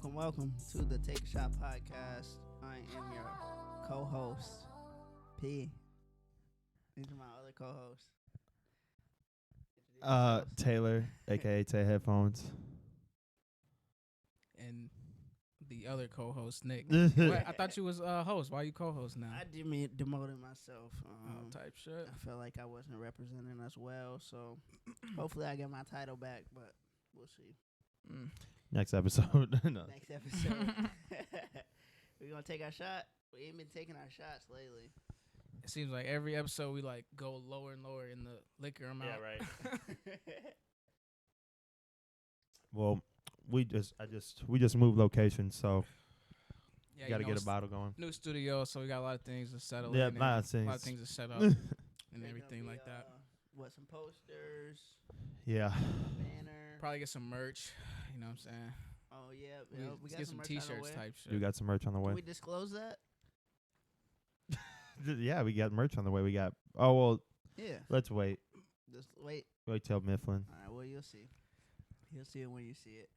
Welcome to the Take a Shot podcast. I am your co-host, P. These are my other co-hosts. Taylor, aka Tay Headphones. And the other co-host, Nick. What? I thought you was host. Why you co-host now? I demoted myself. Type shit. I felt like I wasn't representing us well, so hopefully I get my title back, but we'll see. Next episode. No. Next episode. We're going to take our shot. We ain't been taking our shots lately. It seems like every episode we like go lower and lower in the liquor amount. Yeah, right. Well, we just moved locations, so Yeah, you gotta get a bottle going. New studio, so we got a lot of things to settle. Yeah, in a lot of a lot of things. things to set up and everything Be, like that. Some posters, Yeah. banner. Probably get some merch. You know what I'm saying? Oh yeah, we Let's got get some some merch on the T-shirts way. type shit. We got some merch on the Can way. we disclose that? Yeah, we got merch on the way. We got. Oh well, Yeah. let's wait. Just wait. Wait till Mifflin. All right. Well, you'll see. You'll see it when you see it.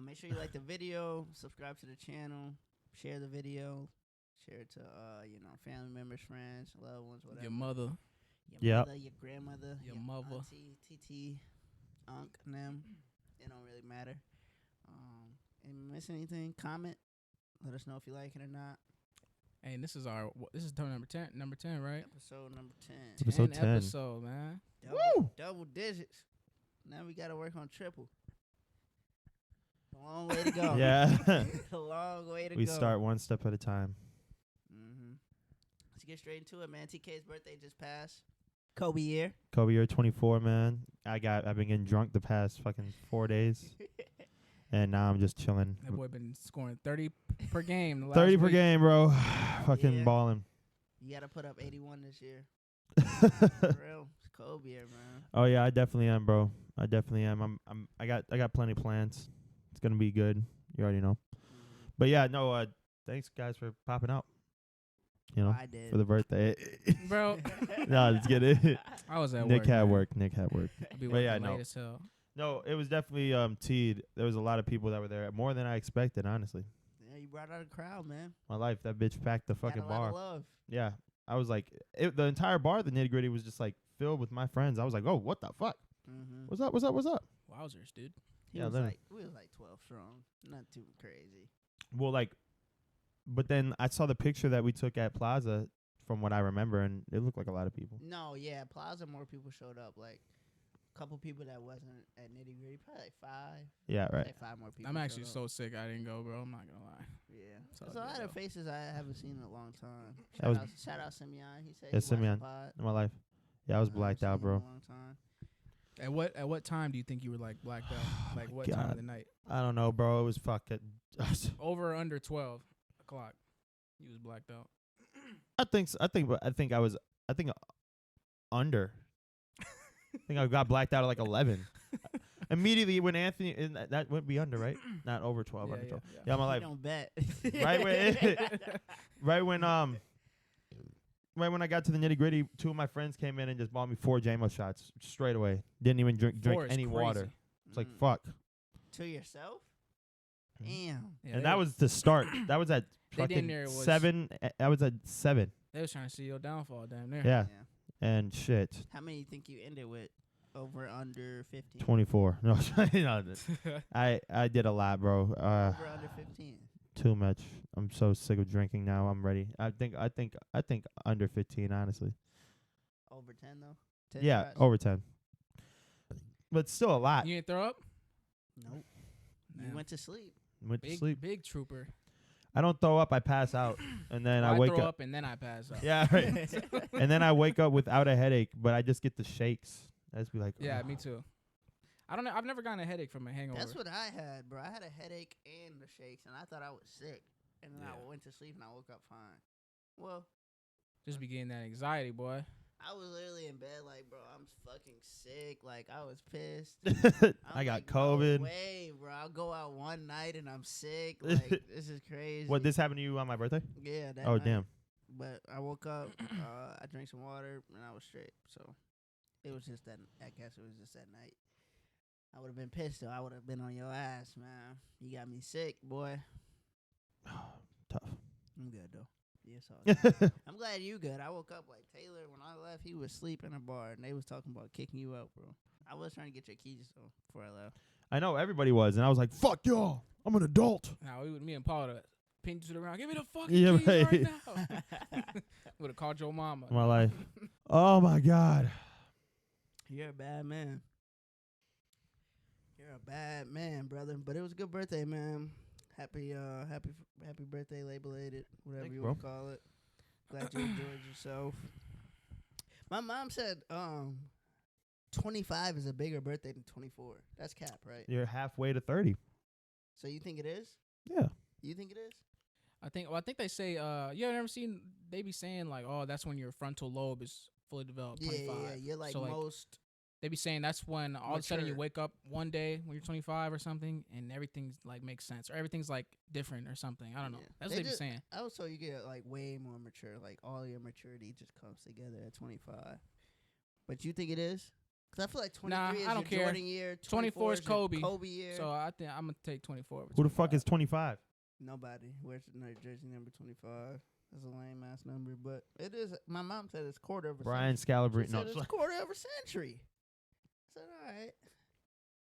Make sure you like the video, subscribe to the channel, share the video, share it to family members, friends, loved ones, whatever. Your mother. Your Yep. mother, your grandmother, Your mother. auntie, TT, unc, them. It don't really matter. And miss anything? Comment. Let us know if you like it or not. Hey, and this is term number 10, right? Episode number 10. Episode 10. Episode, man. Double digits. Now we got to work on triple. A long way to go. Yeah. A long way to We go. start one step at a time. Let's get straight into it, man. TK's birthday just passed. Kobe year. Kobe year 24, man. I've been getting drunk the past fucking 4 days, and now I'm just chilling. That boy been scoring 30 per game. The last 30 per week. game, bro. Fucking Yeah. balling. You got to put up 81 this year. For real. It's Kobe year, man. Oh yeah, I definitely am, bro. I definitely am. I got plenty of plans. It's gonna be good. You already know. But yeah, no. Thanks guys for popping out. You know, I did. for the birthday. Bro, No, let's get it. I was at Nick work. had man. work. Nick had work. I be But working yeah, late no. as hell. No, it was definitely teed. There was a lot of people that were there, more than I expected. Honestly, Yeah, you brought out a crowd, man. my life, that bitch packed the Got fucking a lot bar. of love. Yeah, I was like, the entire bar, the Nitty Gritty was just like filled with my friends. I was like, oh, what the fuck? Mm-hmm. What's up? What's up? What's up? Wowzers, dude. We Yeah, was literally. like 12 strong. Not too crazy. Well, like, but then I saw the picture that we took at Plaza, from what I remember, and it looked like a lot of people. No, yeah, Plaza, more people showed up. Like, a couple people that wasn't at Nitty Gritty. Probably like 5. Yeah, right. Like 5 more people. I'm actually showed up. so sick I didn't go, bro. I'm not gonna lie. Yeah. It's all There's a lot good, of though. faces I haven't seen in a long time. That was- Shout out Simeon. He said Yeah, he watched Simeon. the pod. In my life, yeah, I was blacked out, bro. A long time. At what time do you think you were like blacked out? Like what time God. of the night? I don't know, bro. It was fucking. Over or under 12 o'clock? You was blacked out. I think under. I think I got blacked out at like 11. Immediately when Anthony, and that would be under, right? Not over 12. Under 12. Yeah, my You life. don't bet. Right when I got to the Nitty Gritty, 2 of my friends came in and just bought me 4 JMO shots straight away. Didn't even drink Four is any water. crazy. It's like Mm. fuck. To yourself? Mhm. Damn. Yeah, And they that was the start. That was at They damn fucking near was- 7. I was at 7. They was trying to see your downfall down there. Yeah. And shit. How many you think you ended with? Over, under 15? 24. No, no, I did a lot, bro. Over, under 15. Too much. I'm so sick of drinking now. I'm ready. I think under 15, honestly. Over 10, though? 10 Yeah, shots? over 10. But still a lot. You didn't throw up? Nope. Nah. You went to sleep. Went to sleep. Big trooper. I don't throw up. I pass out, and then Well, I wake throw up. up and then I pass out. Yeah, right. And then I wake up without a headache, but I just get the shakes. I just be like, Yeah, "Ugh." me too. I don't know. I've never gotten a headache from a hangover. That's what I had, bro. I had a headache and the shakes, and I thought I was sick. And then Yeah. I went to sleep, and I woke up fine. Well, Just be getting that anxiety, boy. I was literally in bed like, bro, I'm fucking sick. Like, I was pissed. I got like, no COVID. way, bro. I'll go out one night and I'm sick. Like, this is crazy. What, this happened to you on my birthday? Yeah. That Oh, night. damn. But I woke up, I drank some water, and I was straight. So it was just that. I guess it was just that night. I would have been pissed though. I would have been on your ass, man. You got me sick, boy. Tough. I'm good though. Yeah, it's all good. I'm glad you good. I woke up like Taylor when I left. He was asleep in a bar, and they was talking about kicking you out, bro. I was trying to get your keys though before I left. I know everybody was, and I was like, "Fuck y'all, I'm an adult." Now me and Paul to pin you to the ground. Give me the fucking Yeah, keys right. now. Would have called your mama. My life. Oh my god. You're a bad man. You're a bad man, brother. But it was a good birthday, man. Happy birthday, labelated, whatever Thanks, you bro. want to call it. Glad you enjoyed yourself. My mom said 25 is a bigger birthday than 24. That's cap, right? You're halfway to 30. So you think it is? Yeah. You think it is? I think they say you ever seen they be saying like, oh, that's when your frontal lobe is fully developed. 25. Yeah. You're like So, like, most. They be saying that's when all of a sudden you Mature. wake up one day when you're 25 or something, and everything's like makes sense, or everything's like different or something. I don't know. Yeah. That's They what they be just- saying. I was told you get like way more mature. Like all your maturity just comes together at 25. But you think it is? Because I feel like 23 Nah, is I don't your care. Jordan year. 24 is your Kobe. Kobe year. So I think I'm gonna take 24. over Who the fuck 25. is 25? Nobody wears the jersey number 25. That's a lame ass number, but it is. My mom said it's quarter of a Brian century. Scalabrine. She No, said it's a quarter of a century. I said, all right,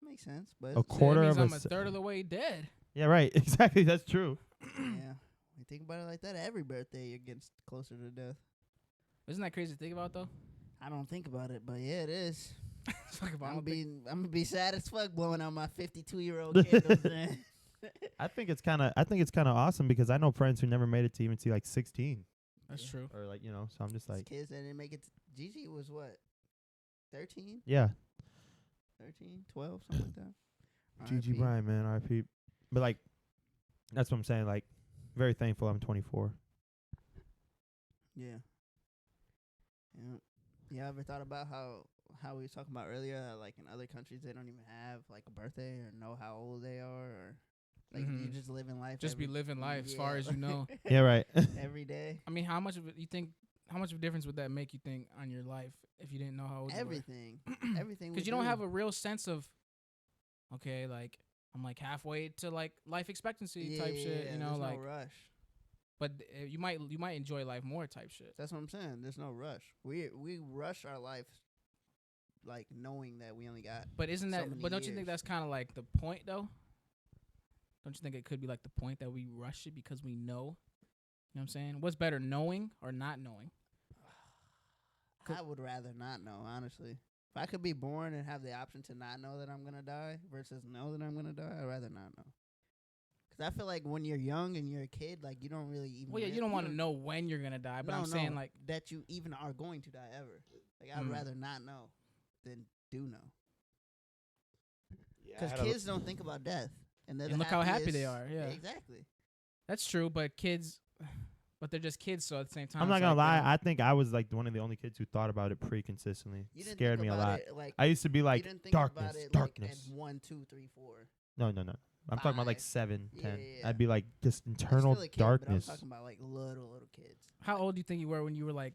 makes sense, but a So that quarter means of I'm a a third of the way dead. Yeah, right. Exactly. That's true. yeah, you think about it like that. Every birthday you're getting closer to death. Isn't that crazy to think about though? I don't think about it, but yeah, it is. Fuck if I I'm don't think- gonna be sad as fuck blowing out my 52-year-old candles. Man. I think it's kind of awesome because I know friends who never made it to even see like 16 That's Yeah. true. or like, you know, so I'm just These like, kids that didn't make it. Gigi was what? 13, yeah, 13, 12, something like that. GG RIP. Brian, man, RIP. But like, that's what I'm saying. Like, very thankful I'm 24. Yeah. Yeah. You ever thought about how we was talking about earlier, how, like in other countries they don't even have like a birthday or know how old they are, or like you Mhm. just living life. Just be living life as far as you know. Yeah, right. every day. I mean, how much of a difference would that make you think on your life if you didn't know how old Everything. Everything. Because we you don't do. have a real sense of, okay, like I'm like halfway to like life expectancy type shit, you know, there's like. no rush. But you might enjoy life more type shit. That's what I'm saying. There's no rush. We rush our life, like knowing that we only got. But isn't so that? many But don't you think years. that's kind of like the point though? Don't you think it could be like the point that we rush it because we know? You know what I'm saying? What's better, knowing or not knowing? I would rather not know, honestly. If I could be born and have the option to not know that I'm gonna die versus know that I'm gonna die, I'd rather not know. 'Cause I feel like when you're young and you're a kid, like you don't really even. Well, yeah, you don't want to know when you're gonna die, but No, I'm saying like, that you even are going to die ever. Like I'd Mm. rather not know than do know. Yeah, Because kids don't think about death, and they're And the look how happy they happiest- are, yeah. exactly. that's true. But kids, but they're just kids, so at the same time, I'm not it's gonna like, lie. I think I was like one of the only kids who thought about it pretty consistently. You didn't Scared think me a about lot. it, like, I used to be you like didn't think darkness, about it darkness. like at 1, 2, 3, 4. No. I'm talking about like 5. 7, 10. Yeah. I'd be like just I'm internal still a kid, darkness. But I'm talking about like little kids. How old do you think you were when you were like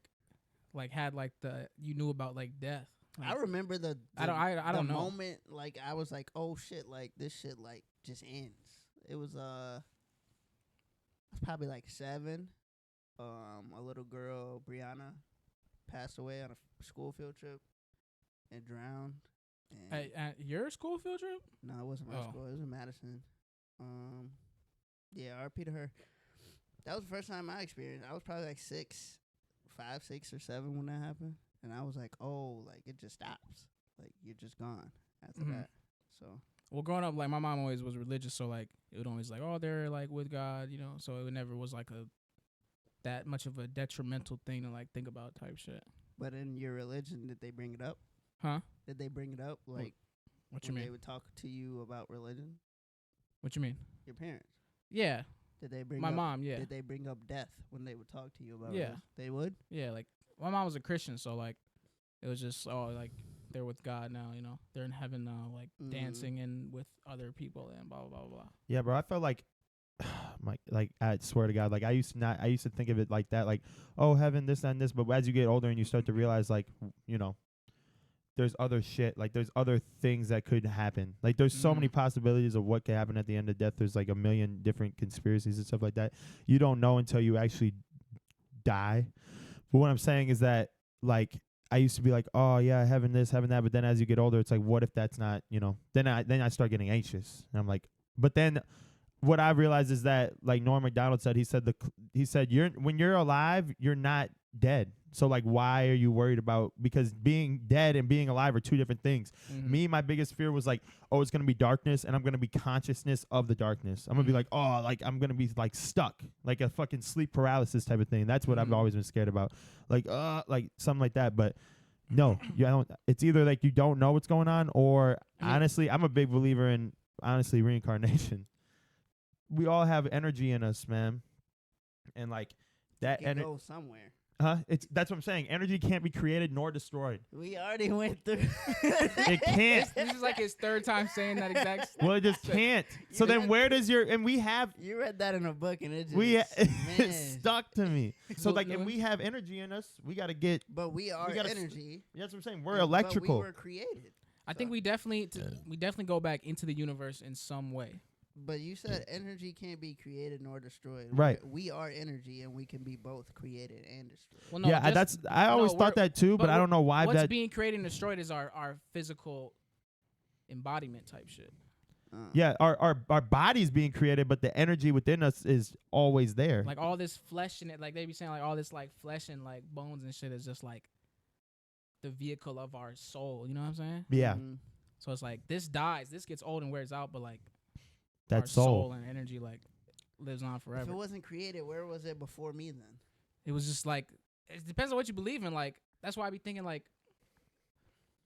had like you knew about like death? I Like, remember the I don't the know. moment like I was like, oh shit, like this shit like just ends. It was probably like 7. A little girl, Brianna, passed away on a school field trip and drowned. And At your school field trip? no, it wasn't my Oh. school. It was in Madison. Yeah, RP to her. That was the first time I experienced. I was probably like 5, 6, or 7 when that happened, and I was like, oh, like it just stops. Like you're just gone after Mhm. that. So Well, growing up, like my mom always was religious, so like it would always like, oh, they're like with God, you know. So it never was like that much of a detrimental thing to like think about type shit. but in your religion, did they bring it up? Huh? Did they bring it up? Like What you when they mean? would talk to you about religion? What you mean? Your parents. Yeah, Did they bring my up, mom. Yeah, Did they bring up death when they would talk to you about Yeah. religion? They would? yeah. Like my mom was a Christian, so like it was just like they're with God now, you know. They're in heaven now, like Mhm. dancing and with other people and blah blah blah blah. Yeah, bro. I felt like, like I swear to God, like I used to think of it like that, like, oh, heaven, this and this. But as you get older and you start to realize, like, you know, there's other shit. Like there's other things that could happen. Like there's so many possibilities of what could happen at the end of death. There's like a million different conspiracies and stuff like that. You don't know until you actually die. But what I'm saying is that like I used to be like, oh yeah, having this, having that. But then as you get older, it's like, what if that's not, then I start getting anxious. And I'm like, but then what I realized is that like Norm Macdonald said, he said when you're alive, you're not dead. So like, why are you worried about, because being dead and being alive are two different things. Me, my biggest fear was like, oh, it's going to be darkness and I'm going to be consciousness of the darkness. I'm going to be like, oh, like I'm going to be like stuck, like a fucking sleep paralysis type of thing. That's what I've always been scared about. Like something like that. But no, I don't. It's either like you don't know what's going on, or honestly, I'm a big believer in reincarnation. We all have energy in us, man. And like that energy go somewhere. That's what I'm saying. Energy can't be created nor destroyed. We already went through. It can't. This is like his third time saying that exact. Well, it just can't. So then where does we have. You read that in a book and it just. It stuck to me. So like, and we have energy in us. We got to get. But we are energy. That's what I'm saying. We're electrical. But we were created. I think we definitely go back into the universe in some way. But you said energy can't be created nor destroyed. Right. We are energy, and we can be both created and destroyed. Well, no, yeah, I always thought that too, but I don't know why what's being created and destroyed is our physical embodiment type shit. Yeah, our body's being created, but the energy within us is always there. Like all this flesh in it, like they be saying, like all this like flesh and like bones and shit is just like the vehicle of our soul. You know what I'm saying? Yeah. So it's like this dies, this gets old and wears out, but like. That our soul and energy like lives on forever. If it wasn't created, where was it before me then? It was just like, it depends on what you believe in. Like that's why I be thinking like,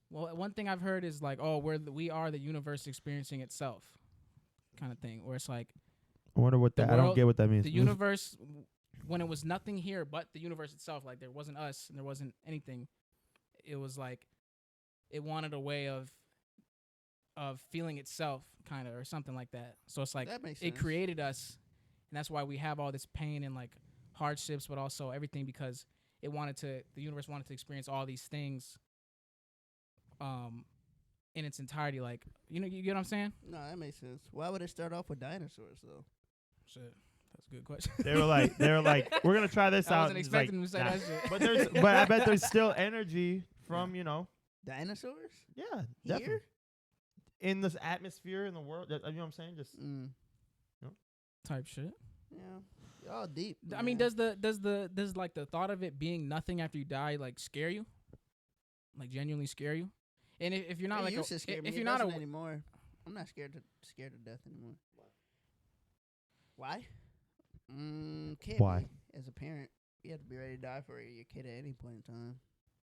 well, one thing I've heard is like, oh, we are the universe experiencing itself, kind of thing. Where it's like, I wonder what I don't get what that means. The universe, when it was nothing here but the universe itself, like there wasn't us and there wasn't anything. It was like, it wanted a way of feeling itself, kind of, or something like that. So it's like it created us, and that's why we have all this pain and like hardships, but also everything because the universe wanted to experience all these things, in its entirety. Like you get what I'm saying? No, that makes sense. Why would it start off with dinosaurs though? Shit, that's a good question. They were like, we're gonna try this out. I wasn't expecting them to say that shit. But I bet there's still energy from dinosaurs. Yeah, definitely. In this atmosphere in the world, you know what I'm saying? Just type shit. Yeah, y'all deep. I mean, does like the thought of it being nothing after you die like scare you? Like genuinely scare you? And if you're not like if you're not anymore, I'm not scared to death anymore. Why? Why? As a parent, you have to be ready to die for your kid at any point in time.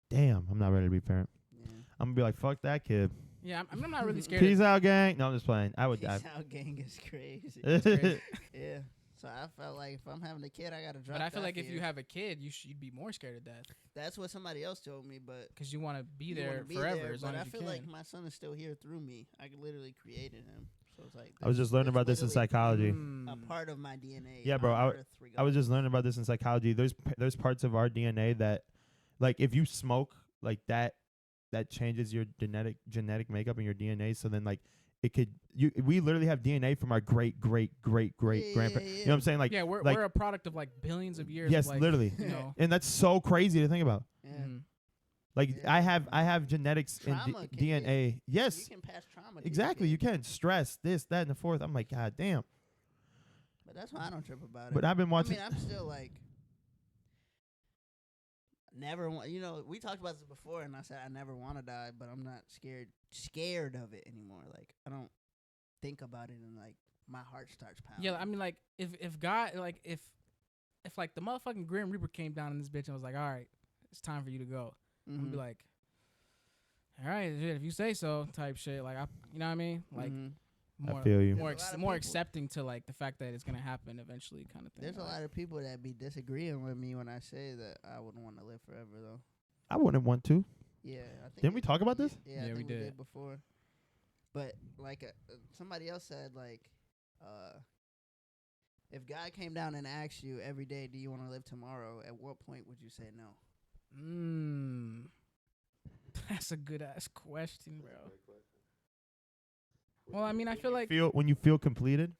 Damn, I'm not ready to be a parent. Yeah. I'm gonna be like, fuck that kid. Yeah, I'm not really scared. Peace out, gang. No, I'm just playing. I would die. Peace out, gang is crazy. Yeah. So I felt like if I'm having a kid, I gotta drop. But I feel like if you have a kid, you'd be more scared of death. That's what somebody else told me, but because you want to be there forever. But I feel like my son is still here through me. I literally created him. So it's like I was just learning about this in psychology. A part of my DNA. Yeah, bro. I was just learning about this in psychology. There's parts of our DNA that, like, if you smoke, like that changes your genetic makeup and your DNA. So then, like, we literally have DNA from our great grandparents. You know what I'm saying? Like, yeah, we're a product of like billions of years. Yes, of like, literally. And that's so crazy to think about. Yeah. Like I have genetics trauma and DNA. Yes. You can pass trauma. Exactly. You can stress this, that, and the fourth. I'm like, God damn. But that's why I don't trip about it. But I've been watching. I mean, I'm still like. Never want, we talked about this before, and I said I never want to die, but I'm not scared of it anymore. Like I don't think about it, and like my heart starts pounding. Yeah, I mean, like if God, like if like the motherfucking Grim Reaper came down in this bitch and was like, all right, it's time for you to go, I'm gonna be like, all right, if you say so, type shit. Like you know what I mean? Like I feel you. More accepting to like the fact that it's gonna happen eventually, kind of thing. There's a lot of people that be disagreeing with me when I say that I wouldn't want to live forever, though. I wouldn't want to. Yeah, I think. Didn't we talk about this? Yeah, I think we did before. But like somebody else said, like, if God came down and asked you every day, "Do you want to live tomorrow?" At what point would you say no? That's a good ass question, bro. Well, I mean, I feel like When you feel completed,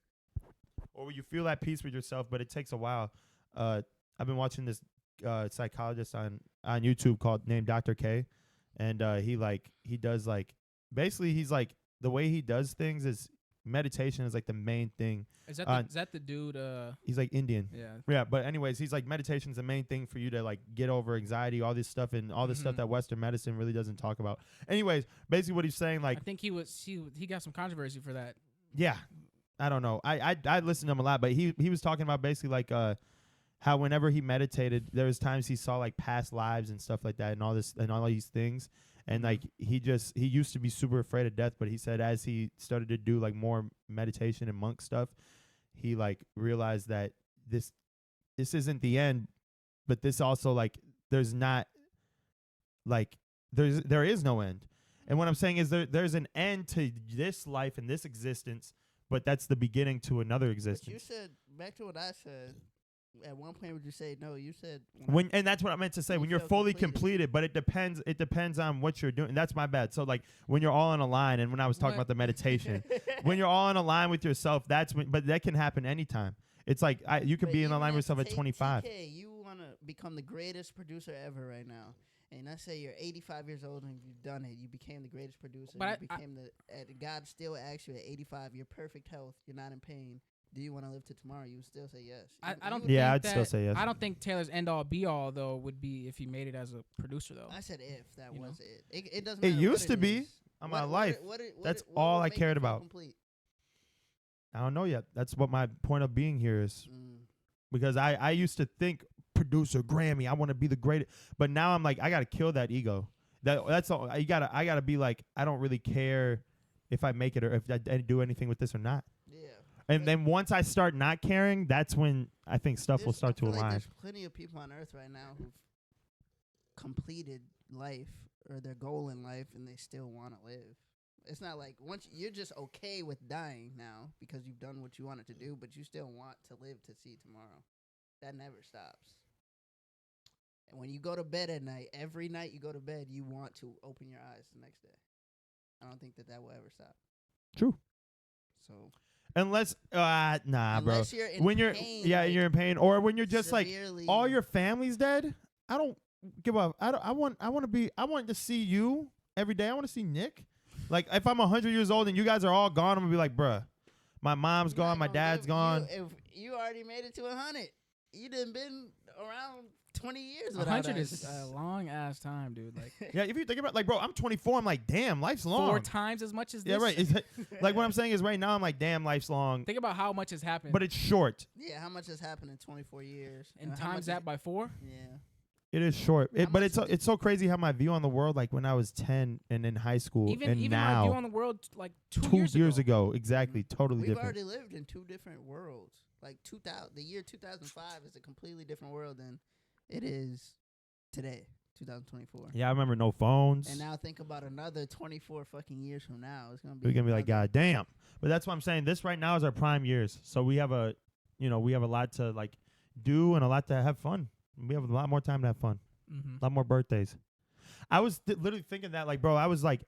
or when you feel at peace with yourself, but it takes a while. I've been watching this psychologist on YouTube called named Dr. K, and he does like basically he's like the way he does things is meditation is like the main thing. is that the dude? He's like Indian. Yeah. But anyways, he's like meditation's the main thing for you to like get over anxiety, all this stuff and all this stuff that Western medicine really doesn't talk about. Anyways, basically what he's saying, like I think he got some controversy for that. yeah, I don't know. I listened to him a lot, but he was talking about basically like how whenever he meditated, there was times he saw like past lives and stuff like that and all this and all these things. And like he used to be super afraid of death, but he said as he started to do like more meditation and monk stuff, he like realized that this isn't the end, but this also like there's not like there is no end. And what I'm saying is there's an end to this life and this existence, but that's the beginning to another existence. But you said back to what I said. At one point, would you say no? You said and that's what I meant to say. When you're fully completed, but it depends on what you're doing. That's my bad. So like when you're all in a line, and when I was talking about the meditation, when you're all in a line with yourself, that's when. But that can happen anytime. It's like you could be in a line with yourself at 25. TK, you want to become the greatest producer ever right now. And let's say you're 85 years old and you've done it. You became the greatest producer. But God still asks you at 85, you're perfect health. You're not in pain. Do you want to live to tomorrow? You would still say yes. I'd still say yes. I don't think Taylor's end all be all though would be if he made it as a producer though. I said if that was it. It doesn't. It matter used what to be is. on my life. That's all I cared about. Complete? I don't know yet. That's what my point of being here is. Because I used to think producer, Grammy, I want to be the greatest, but now I'm like I gotta kill that ego. That's all. I gotta be like I don't really care if I make it or if I do anything with this or not. Yeah. And then once I start not caring, that's when I think stuff will start to align. Like there's plenty of people on Earth right now who've completed life or their goal in life, and they still want to live. It's not like once you're just okay with dying now because you've done what you wanted to do, but you still want to live to see tomorrow. That never stops. And when you go to bed at night, every night you go to bed, you want to open your eyes the next day. I don't think that will ever stop. True. So. Unless Unless bro. You're in when you're pain, you're in pain, or when you're just severely, like all your family's dead. I don't give up. I want to see you every day. I want to see Nick. Like if I'm 100 years old and you guys are all gone, I'm gonna be like, bruh, my mom's gone, my dad's gone. If you already made it to 100, you done been around 20 years. 100 is a long ass time, dude. Like yeah, if you think about like, bro, I'm 24. I'm like, damn, life's long. 4 times as much as this. Yeah, right. Like what I'm saying is right now, I'm like, damn, life's long. Think about how much has happened. But it's short. Yeah, how much has happened in 24 years? And times that by 4. Yeah. It is short, but it's so crazy how my view on the world, like when I was 10 and in high school, even now, my view on the world, like 2 years ago, exactly, totally We've different. already lived in 2 different worlds. Like the year 2005 is a completely different world than it is today, 2024. Yeah, I remember no phones. And now think about another 24 fucking years from now. It's gonna be. We're gonna be like, God damn. But that's what I'm saying. This right now is our prime years, so we have a lot to like do and a lot to have fun. We have a lot more time to have fun. A lot more birthdays. I was literally thinking that, like, bro, I was like,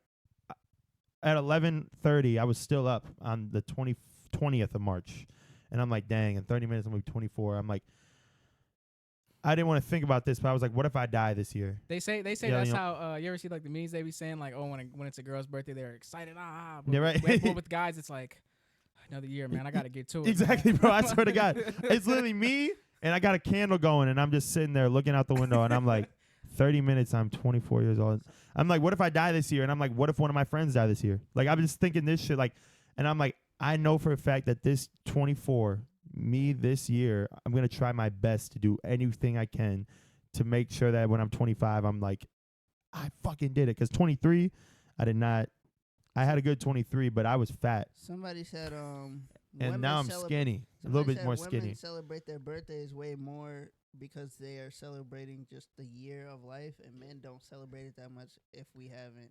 at 11:30, I was still up on the 20th of March. And I'm like, dang, in 30 minutes, I'm going to be 24. I'm like, I didn't want to think about this, but I was like, what if I die this year? They say that's how, you ever see, like, the memes they be saying, like, oh, when it's a girl's birthday, they're excited. But yeah, right. With guys, it's like, another year, man. I got to get to it. Exactly, bro. I swear to God. It's literally me. And I got a candle going, and I'm just sitting there looking out the window, and I'm like, 30 minutes, I'm 24 years old. I'm like, what if I die this year? And I'm like, what if one of my friends die this year? Like, I'm just thinking this shit, like, and I'm like, I know for a fact that this 24, me this year, I'm going to try my best to do anything I can to make sure that when I'm 25, I'm like, I fucking did it. Because 23, I did not. I had a good 23, but I was fat. Somebody said, and now I'm skinny, a little bit more skinny. Women celebrate their birthdays way more because they are celebrating just the year of life, and men don't celebrate it that much if we haven't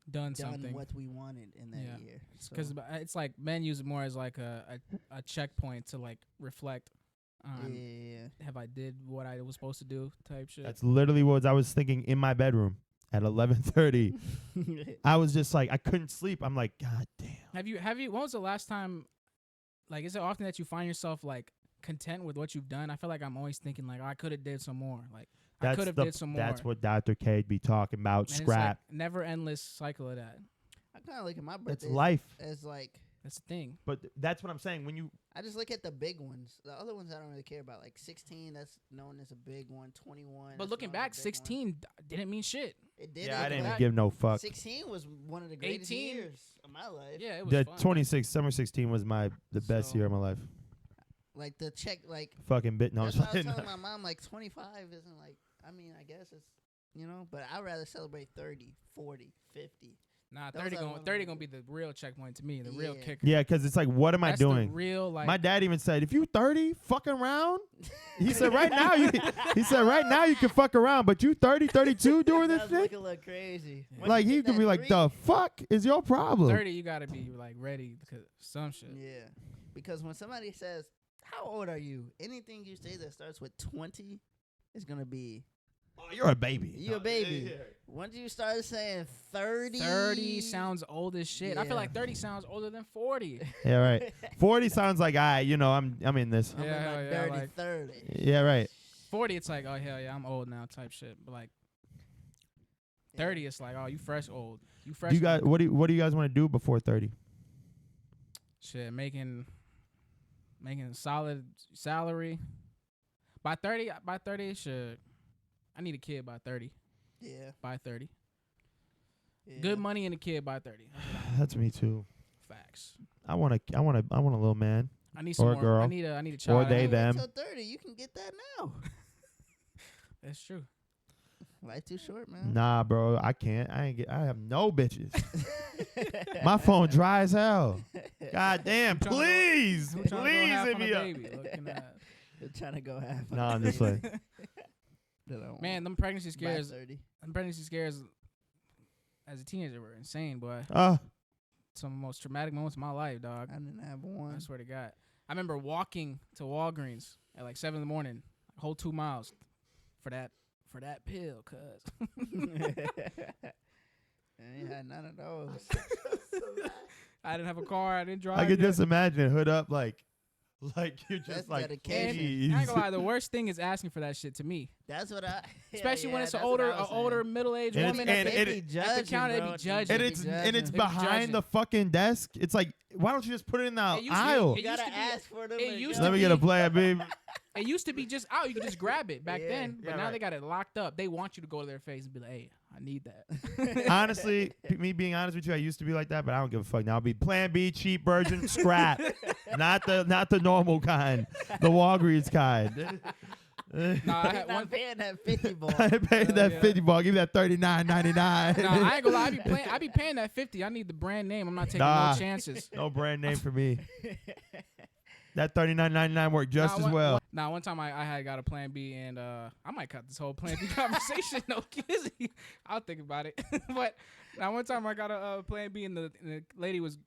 done something what we wanted in that year. Because it's like men use it more as like a checkpoint to like reflect on have I did what I was supposed to do type shit. That's literally what I was thinking in my bedroom. at 11:30. I was just like, I couldn't sleep. I'm like, God damn. Have you? When was the last time? Like, is it often that you find yourself like content with what you've done? I feel like I'm always thinking like, oh, I could have did some more. Like, I could have did some more. That's what Dr. K'd be talking about. And Scrap. It's like never endless cycle of that. I kind of look at my birthday. It's life. As like. That's the thing. But that's what I'm saying. When you, I just look at the big ones. The other ones I don't really care about. Like 16, that's known as a big one. 21. But looking back, 16 didn't mean shit. It did. yeah, I didn't give no fuck. 16 was one of the greatest 18 years of my life. Yeah, it was The fun. 26 summer 16 was the best year of my life. Like the check, like Fucking bit. No, that's I'm what I was just telling my mom. Like 25 isn't like. I mean, I guess it's but I'd rather celebrate 30, 40, 50. Nah, Those 30 are gonna one 30 of gonna be the real checkpoint to me, the real Yeah. kicker. Yeah, because it's like, what am I That's doing? The real like My dad even said, if you 30, fucking around. He said, right now you can fuck around, but you 30, 32 doing this That's shit. looking a little crazy. Yeah. Once Like you he hit could that be like, 3, the fuck is your problem? 30, you gotta be like ready because some shit. Yeah, because when somebody says, "How old are you?" anything you say that starts with 20 is gonna be. Oh, you're a baby. You a baby. Once you start saying 30. 30 sounds old as shit. I Yeah. feel like 30 sounds older than 40. Yeah, right. 40 sounds like, I'm in this. I'm Yeah, in my hell yeah, dirty like- 30. Yeah, right. 40, it's like, oh hell yeah, I'm old now type shit. But like 30, it's like, oh, you fresh old. You fresh. Do you guys, old. what do you guys want to do before 30? Shit, making a solid salary. By 30, shit. I need a kid by 30. Yeah. By 30. Yeah. Good money and a kid by 30. That's me too. Facts. I want a little man. I need some Or a more. girl. I need a child. they, Wait them. till 30, you can get that now. That's true. Life too short, man. Nah, bro, I can't. I have no bitches. My phone dry as hell. God damn, trying to go- please, I'm trying to go please half hit on a me up. baby. Looking at, They're trying to go half. No, I'm just like, man, them pregnancy by scares. 30. Them pregnancy scares. As a teenager, were insane, boy. Some of the most traumatic moments of my life, dog. I didn't have I one. swear to God. I remember walking to Walgreens at like 7 in, a whole 2 miles, for that pill, cuz. I ain't had none of those. I didn't have a car. I didn't drive. I could yet. just imagine hood up like you're just That's like, dedication. jeez. I ain't gonna lie. The worst thing is asking for that shit to me, That's what I. especially when it's an that's what I was older saying. middle-aged And woman. it's- at and the- it- They be at the judging, counter, they bro. be judging. And They it's be and it's They be behind judging. the fucking desk. It's like, why don't you just put it in the It used to be- aisle? it You gotta used to be- ask for them. it to used go. Let to me get a be- play, baby. It used to be just out. You could just grab it back Yeah. then, but Yeah, now right. they got it locked up. They want you to go to their face and be like, "Hey, I need that." Honestly, me being honest with you, I used to be like that, but I don't give a fuck now. I'll be Plan B, cheap version, scrap, not the normal kind, the Walgreens kind. Nah, I You're had not one. paying that 50 ball. I paid that yeah. 50 ball. Give me that $39.99. Nah, I ain't gonna lie. I be paying that 50. I need the brand name. I'm not taking Nah. no chances. No brand name for me. That $39.99 worked just as well. One time I had got a Plan B, and I might cut this whole Plan B conversation. No kidding. I'll think about it. But now one time I got a Plan B, and the lady was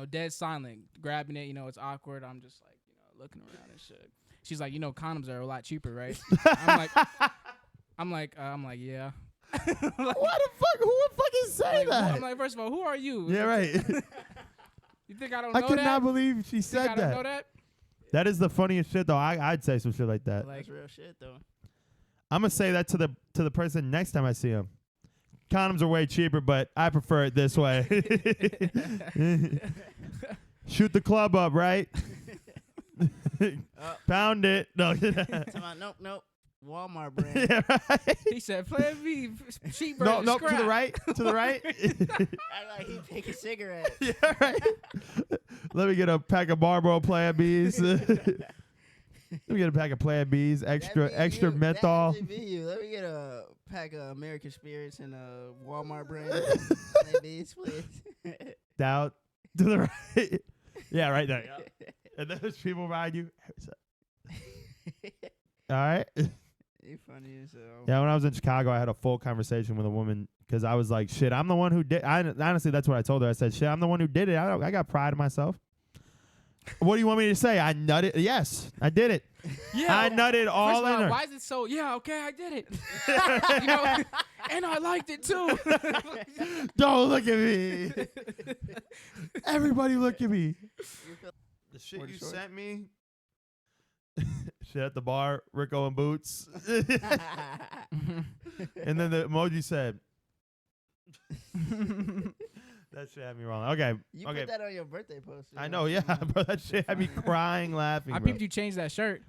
dead silent, grabbing it. It's awkward. I'm just like looking around and shit. She's like, condoms are a lot cheaper, right? I'm like, yeah. What the fuck? Who would fucking say that? I'm like, first of all, who are you? Yeah, right. You think I don't I know could that? not believe she You think I said don't know that. that? That is the funniest shit, though. I'd say some shit like that. Like, That's real shit, though. I'm gonna say that to the person next time I see him. Condoms are way cheaper, but I prefer it this way. Shoot the club up, right? Pound it. No. Nope. Walmart brand. Yeah, right. he said, Plan B, cheap No, version, no, to scrap. the right. To the right. I like he taking cigarettes. Yeah, right. Let me get a pack of Marlboro Plan Bs. Let me get a pack of Plan Bs, extra menthol. That'd be you. Let me get a pack of American Spirits and a Walmart brand. Plan Bs, please. Down to the right. Yeah, right there. Yeah. And then there's people behind you. All right. You funny as hell. Yeah, when I was in Chicago, I had a full conversation with a woman because I was like, shit, I'm the one who did. Honestly, that's what I told her. I said, shit, I'm the one who did it. I got pride in myself. What do you want me to say? I nutted. Yes, I did it. Yeah, I nutted all First of in all, her. why is it so? Yeah, okay, I did it. You know, and I liked it too. Don't look at me. Everybody look at me. The shit you sent me. Shit at the bar, Rico and Boots. And then the emoji said. That shit had me wrong. Okay. You okay. put that on your birthday post. I know, yeah, bro. That shit had me crying, laughing. I bro. peeped you changed that shirt.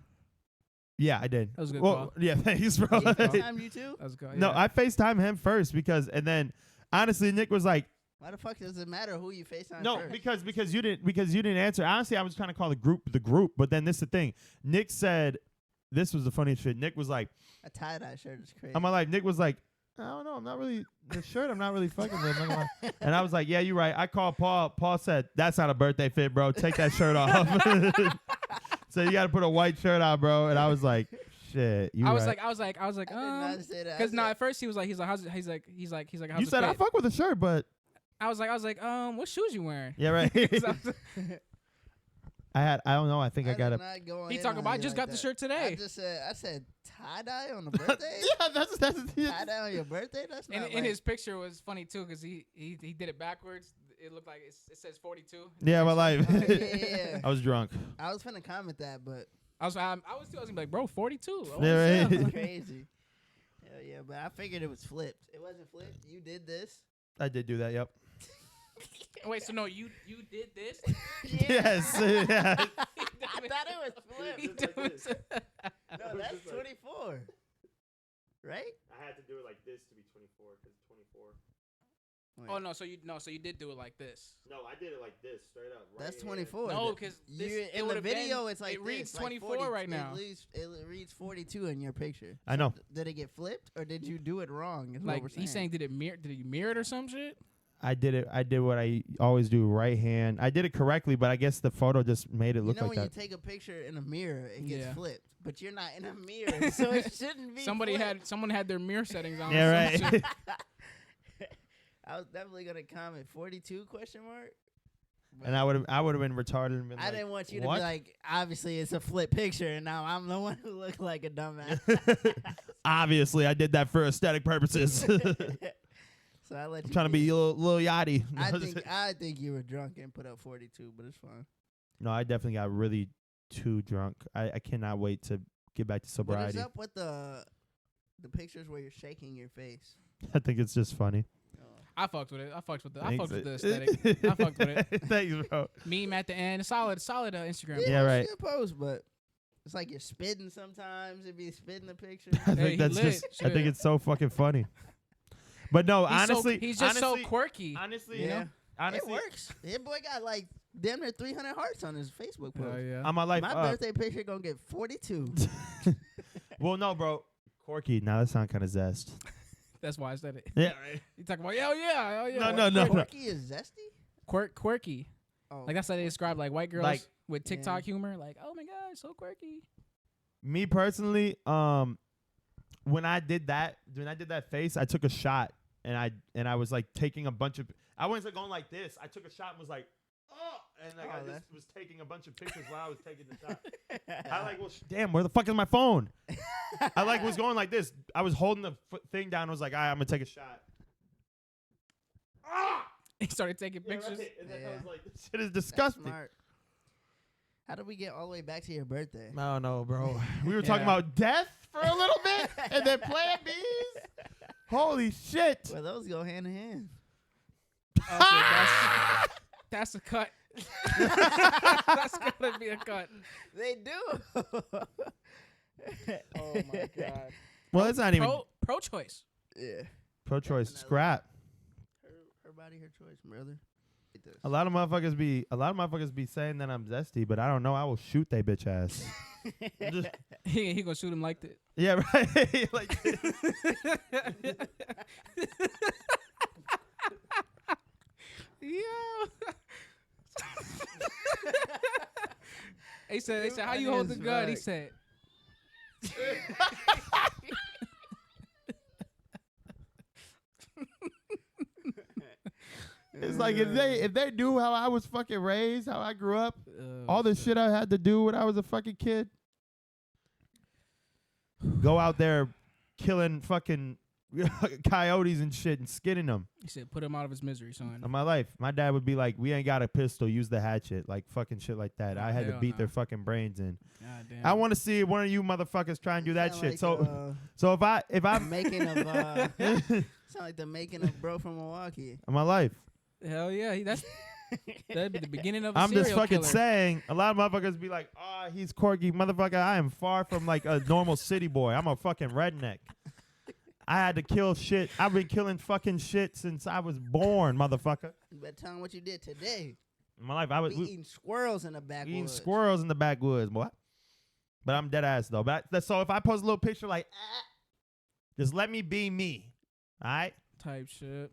Yeah, I did. That was a good well, call. Yeah, thanks, bro. He FaceTimed you too? That was good. No, yeah. I FaceTime him first and then honestly, Nick was like, Why the fuck does it matter who you FaceTime no, first? because you didn't answer. Honestly, I was trying to call the group, but then this is the thing. Nick said, this was the funniest shit. Nick was like, a tie-dye shirt is crazy. I'm like, Nick was like, I don't know, I'm not really the shirt. I'm not really fucking with. I'm not gonna lie. And I was like, yeah, you're right. I called Paul. Paul said, that's not a birthday fit, bro. Take that shirt off. So you got to put a white shirt on, bro. And I was like, shit. I was I like, did not say that. because at first he was like, how's it? He's like, how's you it said I fit? fuck with the shirt, but I was like, what shoes you wearing? yeah, right. So I don't know. I think I got it. he talking about, I just got the shirt today. I said tie-dye on the birthday? Yeah, that's Tie-dye on your birthday? That's not And his picture was funny too because he did it backwards. It looked like it says 42. Yeah, my life. yeah. I was drunk. I was finna comment that, but I was gonna be like, bro, 42. Oh, Yeah, right. that's crazy. Hell yeah, but I figured it was flipped. It wasn't flipped. You did this. I did do that. Yep. Wait, so no, you did this? Yes. Yeah. I thought it was flipped. No, that's 24. Right? I had to do it like this to be 24 because 24. Wait. Oh no, so you did do it like this. No, I did it like this, straight up. Right That's 24. No, because in the video, it's like it reads this, 24 like 40, right now. It reads 42 in your picture. I know. Did it get flipped or did you do it wrong? Is Like what we're he's saying, did you mirror it or some shit? I did it. I did what I always do, right hand. I did it correctly, but I guess the photo just made it look when like that. you take a picture in a mirror, it gets Yeah. flipped, but you're not in a mirror, so it shouldn't be. Someone had their mirror settings on. Yeah, or some right. shit. I was definitely gonna comment 42 question mark. And I would have been retarded. And been I like, didn't want you to what? be like, obviously it's a flip picture, and now I'm the one who looked like a dumbass. Obviously, I did that for aesthetic purposes. So I let I'm you trying to be Lil Yachty. I think you were drunk and put up 42, but it's fine. No, I definitely got really too drunk. I cannot wait to get back to What sobriety. is up with the pictures where you're shaking your face? I think it's just funny. I fucked with it. I fucked with the Thanks. aesthetic. I fucked with it. Thanks, bro. Meme at the end. Solid Instagram. Yeah, right. It's a good post, but it's like you're spitting sometimes. It'd be spitting the picture. I Hey, think he that's lit. just. I think Shit. it's so fucking funny. But no, honestly, he's just honestly, so quirky. Honestly, you know? honestly, It works. That boy got like damn near 300 hearts on his Facebook post. Oh yeah. on my life. My birthday picture gonna get 42. Well, no, bro. Corky. Now that sound kind of zest. That's why I said it. Yeah, right. You talking about oh yeah. No. Quirky is zesty. Quirky. Oh, Like that's how they describe like white girls Like- with TikTok humor. Like, oh my god, so quirky. Me personally, when I did that face, I took a shot and I was like taking a bunch of. I wasn't going like this. I took a shot and was like, oh, and like I just was taking a bunch of pictures while I was taking the shot. I like, well, damn, where the fuck is my phone? I like was going like this. I was holding the thing down. I was like, all right, I'm gonna take a shot. Ah! He started taking Yeah, pictures. right. And then I Yeah. was like, this shit is That's disgusting. smart. How did we get all the way back to your birthday? I don't know, bro. We were talking Yeah. about death for a little bit, and then Plan B's. Holy shit! Well, those go hand in hand. Okay, that's a cut. That's gonna be a cut. They do. Oh my god. Well, it's not even Pro-choice. Yeah. pro-choice. Definitely. Scrap. Her body, her choice, brother. Like this. A lot of motherfuckers be saying that I'm zesty, but I don't know. I will shoot they bitch ass. He gonna shoot him like that. Yeah, right. Like this. Yeah. He said, how you funny hold the as gun? He fuck. said. It's like if they knew how I was fucking raised, how I grew up, All the shit I had to do when I was a fucking kid. Go out there killing fucking coyotes and shit and skinning them. He said, put him out of his misery, son. In my life, my dad would be like, we ain't got a pistol, use the hatchet, like fucking shit like that. I had to beat their fucking brains in. God damn. I want to see one of you motherfuckers try and do that shit. Like, So if I'm making of sound like the making of Bro from Milwaukee. in my life, Hell yeah, that'd be the beginning of a I'm just serial fucking killer. saying, a lot of motherfuckers be like, oh, he's quirky. Motherfucker, I am far from like a normal city boy. I'm a fucking redneck. I had to kill shit. I've been killing fucking shit since I was born, motherfucker. You better tell him what you did today. In my life, I was Eating squirrels in the backwoods. eating squirrels in the backwoods, boy. But I'm dead ass, though. So if I post a little picture like, just let me be me, all right? Type shit.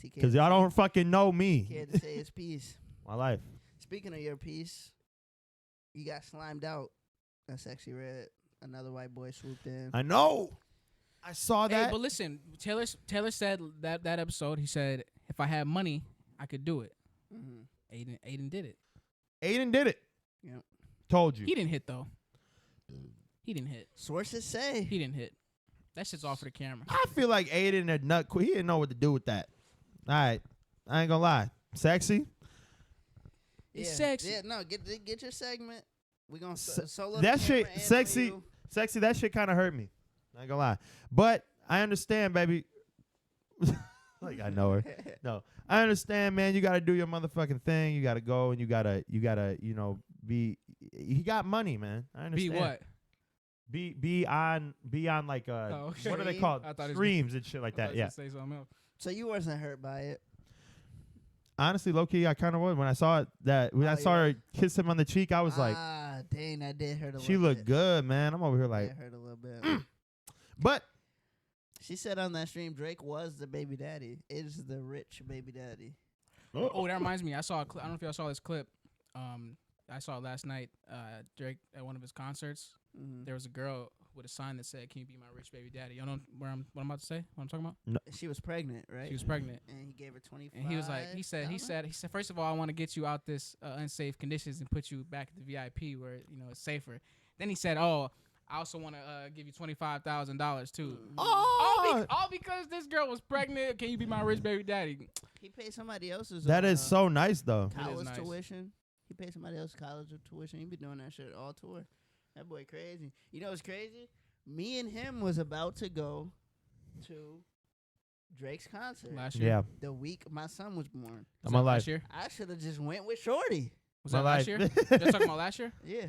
Because y'all don't fucking know me. Scared to say his piece. My life. Speaking of your piece, you got slimed out. That Sexy Red. Another white boy swooped in. I know. I saw that. Hey, but listen, Taylor said that episode, he said, if I had money, I could do it. Mm-hmm. Aiden did it. Aiden did it. Yep. Told you. He didn't hit, though. He didn't hit. Sources say. He didn't hit. That shit's off for the camera. I feel like Aiden a nut. He didn't know what to do with that. All right. I ain't gonna lie. Sexy. It's sexy. Yeah, no, get your segment. We gonna solo that the shit camera and sexy. you. Sexy. That shit kind of hurt me. I ain't gonna lie. But I understand, baby. Like I know her. No, I understand, man. You gotta do your motherfucking thing. You gotta go and you gotta, be. He got money, man. I understand. Be what? Be on like okay. what are they called? I thought he was Streams and shit like that. Yeah. Say something else. So you wasn't hurt by it. Honestly, low key, I kind of was when I saw it. When I saw her kiss him on the cheek, I was like, dang, that did hurt a little bit. she looked good, man. I'm over here like, it hurt a little bit. but she said on that stream, Drake was the baby daddy. Is the rich baby daddy. Oh, that reminds me. I saw a clip. I don't know if y'all saw this clip. I saw it last night. Drake at one of his concerts. Mm-hmm. There was a girl with a sign that said, "Can you be my rich baby daddy?" Y'all know what I'm about to say? What I'm talking about? No. She was pregnant, right? She was pregnant. And he gave her 25. And he was like, he said, first of all, I want to get you out this unsafe conditions and put you back at the VIP where it's safer. Then he said, oh, I also want to give you $25,000 too. All because this girl was pregnant. Can you be my rich baby daddy? He paid somebody else's. that is so nice though. College nice. tuition. He paid somebody else's college tuition. He be doing that shit all tour. That boy crazy. You know what's crazy? Me and him was about to go to Drake's concert Last year. Yeah, the week my son was born. Was my that life. last year? I should have just went with Shorty. Was My that last life. year? You're talking about last year? Yeah.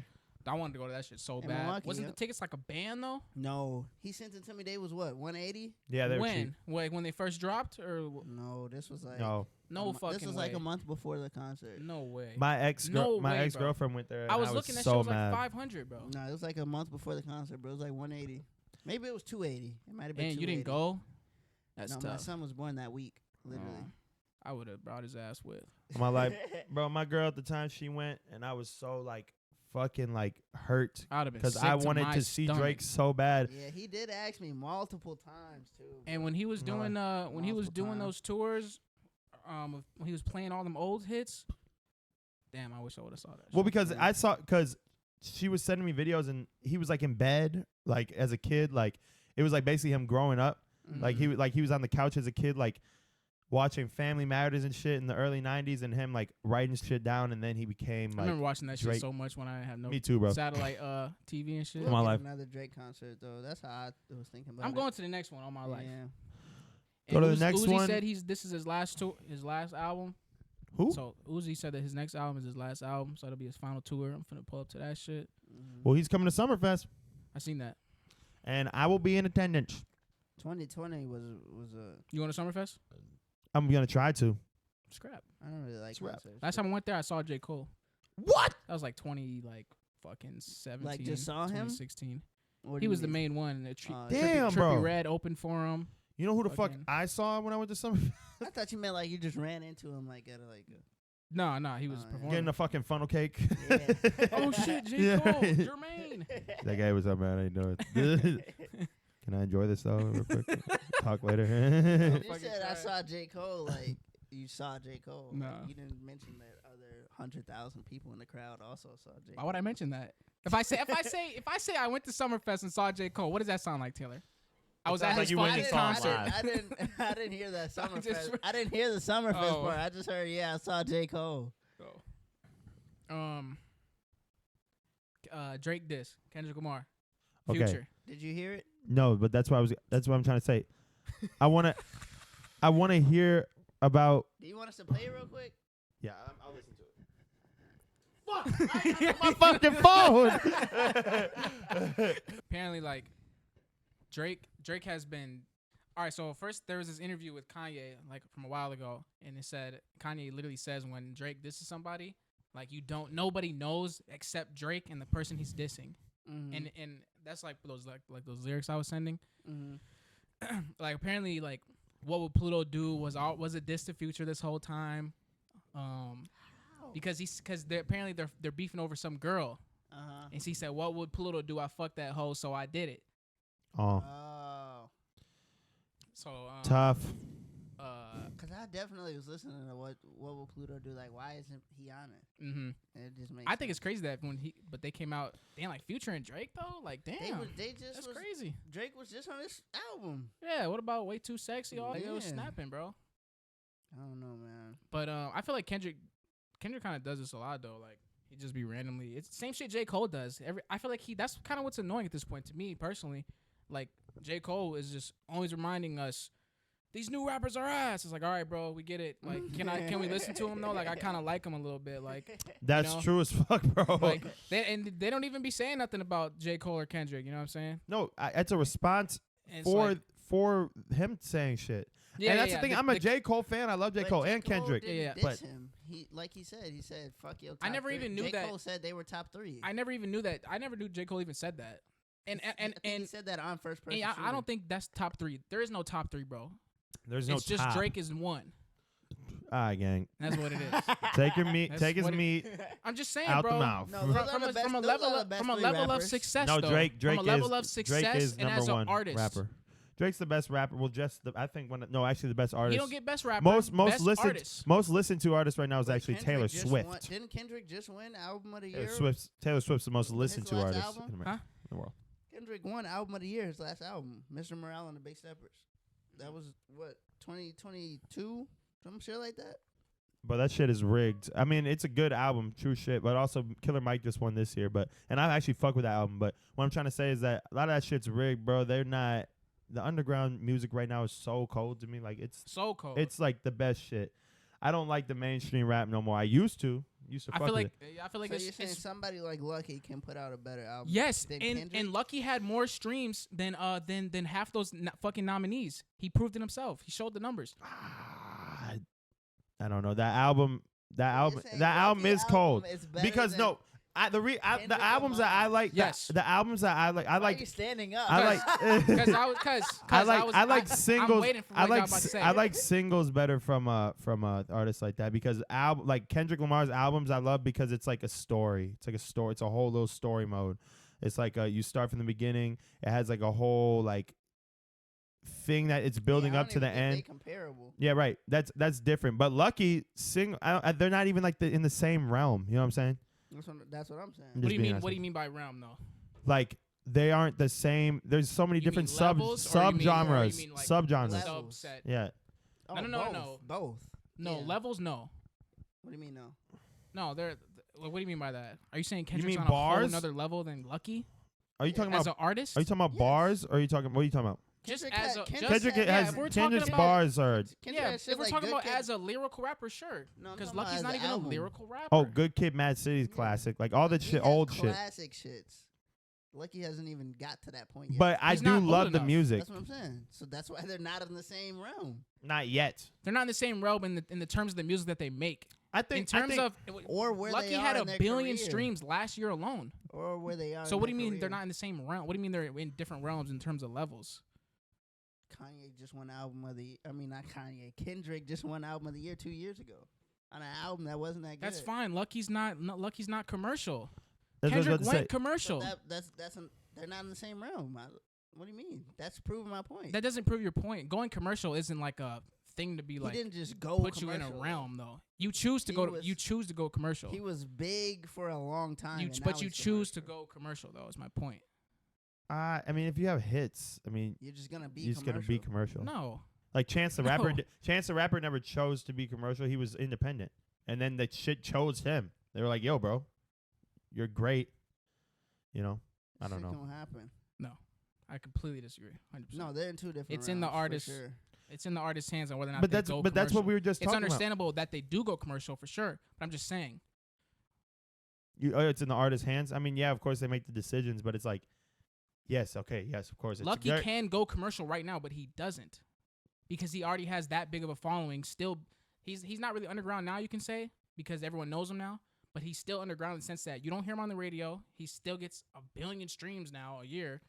I wanted to go to that shit so In bad. Milwaukee, Wasn't yep. the tickets like a band though? No. He sent it to me. They was what, 180? Yeah, they were cheap. Like when they first dropped or No, this was like No, fucking This was way. like a month before the concert. No way. my No way, ex-girlfriend went there. And I was looking at so shit was mad. like 500, bro. No, it was like a month before the concert, bro. It was like 180. Maybe it was 280. It might have been And 280. you didn't go? That's No, tough. my son was born that week, literally. I would have brought his ass with. My life, bro. My girl at the time she went, and I was so like fucking like hurt I'd have been because sick I to wanted my to see stomach. Drake so bad. Yeah, he did ask me multiple times too. And when he was doing when he was Multiple doing times. those tours, when he was playing all them old hits, damn, I wish I would have saw that. Well, shit. because she was sending me videos, and he was like in bed, like as a kid, like it was like basically him growing up. Like he was on the couch as a kid, like watching Family Matters and shit in the early '90s, and him like writing shit down, and then he became I like. remember watching that Drake. shit so much when I had no Me too, bro. satellite TV and shit. We'll My get life. Another Drake concert though. That's how I was thinking about it. I'm going to the next one all my life. Yeah. Go to And the next Uzi one. said this is his last tour, his last album. Who? So Uzi said that his next album is his last album, so it'll be his final tour. I'm finna pull up to that shit. Well, he's coming to Summerfest, I seen that. and I will be in attendance. 2020 was a. You going to Summerfest? I'm gonna try to. Scrap. I don't really like Rap. concerts. Last time I went there, I saw J. Cole. What? That was like 2017. Like, just saw him? 2016. What do He you was the mean? main one. The Damn, Trippie bro. Red opened for him. You know who the fuck Fucking- I saw when I went to Summerfest? I thought you meant like you just ran into him like at a No, he was Oh, yeah. performing. Getting a fucking funnel cake. Yeah. Oh shit, J. Yeah. Cole, Jermaine. That guy was up, man. I didn't know it. Can I enjoy this though? Real quick? Talk later. You Fucking said I try. saw J. Cole like you saw J. Cole. No. Like, you didn't mention that other 100,000 people in the crowd also saw J. Why would I mention that? If I say I went to Summerfest and saw J. Cole, what does that sound like, Taylor? I was at like his you went finest and saw him concert. live. I didn't hear that Summerfest. just- I didn't hear the Summerfest Oh. part. I just heard, I saw J. Cole. Drake diss Kendrick Lamar. Okay. Future. Did you hear it? No, but that's what I'm trying to say. I wanna hear about. Do you want us to play it real quick? Yeah, I'll listen to it. My fucking phone. Apparently, like Drake has been. All right, so first there was this interview with Kanye like from a while ago, and it said Kanye literally says when Drake disses somebody, like nobody knows except Drake and the person he's dissing, and that's like those those lyrics I was sending. Like apparently, like what would Pluto do was a diss to Future this whole time, because apparently they're beefing over some girl, and he said, "What would Pluto do? I fucked that hoe, so I did it." Oh, So tough. Cause I definitely was listening to what will Pluto do? Like, why isn't he on it? Mm-hmm. It just makes. I think it's crazy that but they came out, damn, like Future and Drake though, like damn, that's crazy. Drake was just on this album. Yeah, what about Way Too Sexy? All it was Yeah. snapping, bro. I don't know, man. But I feel like Kendrick kind of does this a lot though. Like he just be randomly. It's the same shit J. Cole does. I feel like that's kind of what's annoying at this point to me personally. Like J. Cole is just always reminding us these new rappers are ass. It's like, all right, bro, we get it. Like, can we listen to him though? Like, I kind of like him a little bit. Like, That's true as fuck, bro. like they don't even be saying nothing about J. Cole or Kendrick. You know what I'm saying? No, it's a response And for him saying shit. Yeah, and that's the thing. I'm a J. Cole fan. I love J. But Cole J. and Kendrick. didn't Yeah, diss but- him. He said, "Fuck your." Top I never three. even knew J. that- Cole said they were top 3. I never even knew that. I never knew J. Cole even said that. And I think he said that on first person. I don't think that's top 3. There is no top 3, bro. There's no It's just top. Drake is 1. All right, gang. That's what it is. Take your meat. That's Take his what it- meat I'm just saying, out bro. the mouth. No, those are the best- From a those level are the of best from a three level of rappers. success, No, though. Drake from a level is of success Drake is and number as an one artist. rapper. Drake's the best rapper. Well, I think actually the best artist. He don't get best rapper. most best listened artist. most listened to artist right now is Wait, actually Kendrick Taylor just Swift. Didn't Kendrick just win album of the year? Taylor Swift's the most listened to last artist album? in America, in the world. Kendrick won album of the year. His last album, Mr. Morale and the Big Steppers. That was what 2022, some shit like that. But that shit is rigged. I mean, it's a good album, true shit. But also, Killer Mike just won this year. And I actually fuck with that album. But what I'm trying to say is that a lot of that shit's rigged, bro. They're not. The underground music right now is so cold to me. Like it's So cold. It's like the best shit. I don't like the mainstream rap no more. I used to. I fuck feel with like it. I feel like So it's, you're saying somebody like Lucki can put out a better album? yes, than and Kendrick? Lucki had more streams than half those fucking nominees. He proved it himself. He showed the numbers. I don't know that album. You're saying That album Lucki is cold is better because than no. The Kendrick albums that I like, Yes. the albums that I like, Why are you standing up? I like, Because I like I'm singles. waiting for I what y'all like about to say. I like singles better from artists like that because like Kendrick Lamar's albums I love because it's like a story. It's like a story. It's a whole little story mode. It's like you start from the beginning. It has like a whole like thing that it's building Yeah, I up don't to the even think end. they comparable. Yeah, right. That's different. But Lucki they're not even like in the same realm. You know what I'm saying? That's what I'm saying. I'm What just do you being mean? honest What with do you mean by realm though? like they aren't the same. There's so many You different mean sub levels, or you mean- subgenres, or you mean, like, subgenres. Levels. Subset. Yeah, Oh, No. Both. No Yeah. levels. No. What do you mean no? No. What do you mean by that? Are you saying You Kendrick's mean on a whole bars? another level than Lucki are you talking as about? an artist? Are you talking about Yes. bars? Or are you talking? What are you talking about? Just Kendrick as had- a Kendrick just, Kendrick had- yeah, has if we're talking Kendrick's about bars are. Kendrick yeah, had shit if we're like talking Good about Kid- as a lyrical rapper, sure. No, I'm Because talking about Lucky's as not an even album. a lyrical rapper. Oh, Good Kid, Mad City's Yeah. classic. Like all that He shit, had old shit. classic shits. Lucki hasn't even got to that point yet. But I He's do not old love the enough. music. That's what I'm saying. So that's why they're not in the same realm. Not yet. They're not in the same realm in the terms of the music that they make. I think. In terms of Or where Lucki they are had in a their billion career. streams last year alone. Or where they are. So in what do their you mean they're career. not in the same realm? What do you mean they're in different realms in terms of levels? Kanye just won album of the. I mean, not Kanye. Kendrick just won album of the year 2 years ago on an album that wasn't that good. That's fine. Lucky's not commercial. That's what I was Kendrick about to went say. commercial. So they're not in the same realm. What do you mean? That's proving my point. That doesn't prove your point. Going commercial isn't like a thing to be He like didn't just go put you in a commercial. realm though. You choose to He go. was- You choose to go commercial. He was big for a long time. You, and but now you he's choose to commercial. go commercial though. Is my point. I mean, if you have hits, I mean, You're just gonna be. you're just gonna be commercial. No. Like Chance the No. Rapper. Chance the Rapper never chose to be commercial. He was independent, and then the shit chose him. They were like, "Yo, bro, you're great." You know, I don't know. Gonna happen. No. I completely disagree. 100%. No, they're in two different. It's in the realms, for artist- Sure. It's in the artist's hands on whether or not But they that's go but that's what commercial. we were just It's talking about. understandable that they do go commercial for sure. But I'm just saying. It's in the artist's hands. I mean, yeah, of course they make the decisions, but it's like, yes, okay, yes, of course. Lucki can go commercial right now, but he doesn't because he already has that big of a following. Still, he's not really underground now, you can say, because everyone knows him now. But he's still underground in the sense that you don't hear him on the radio. He still gets 1 billion streams now a year.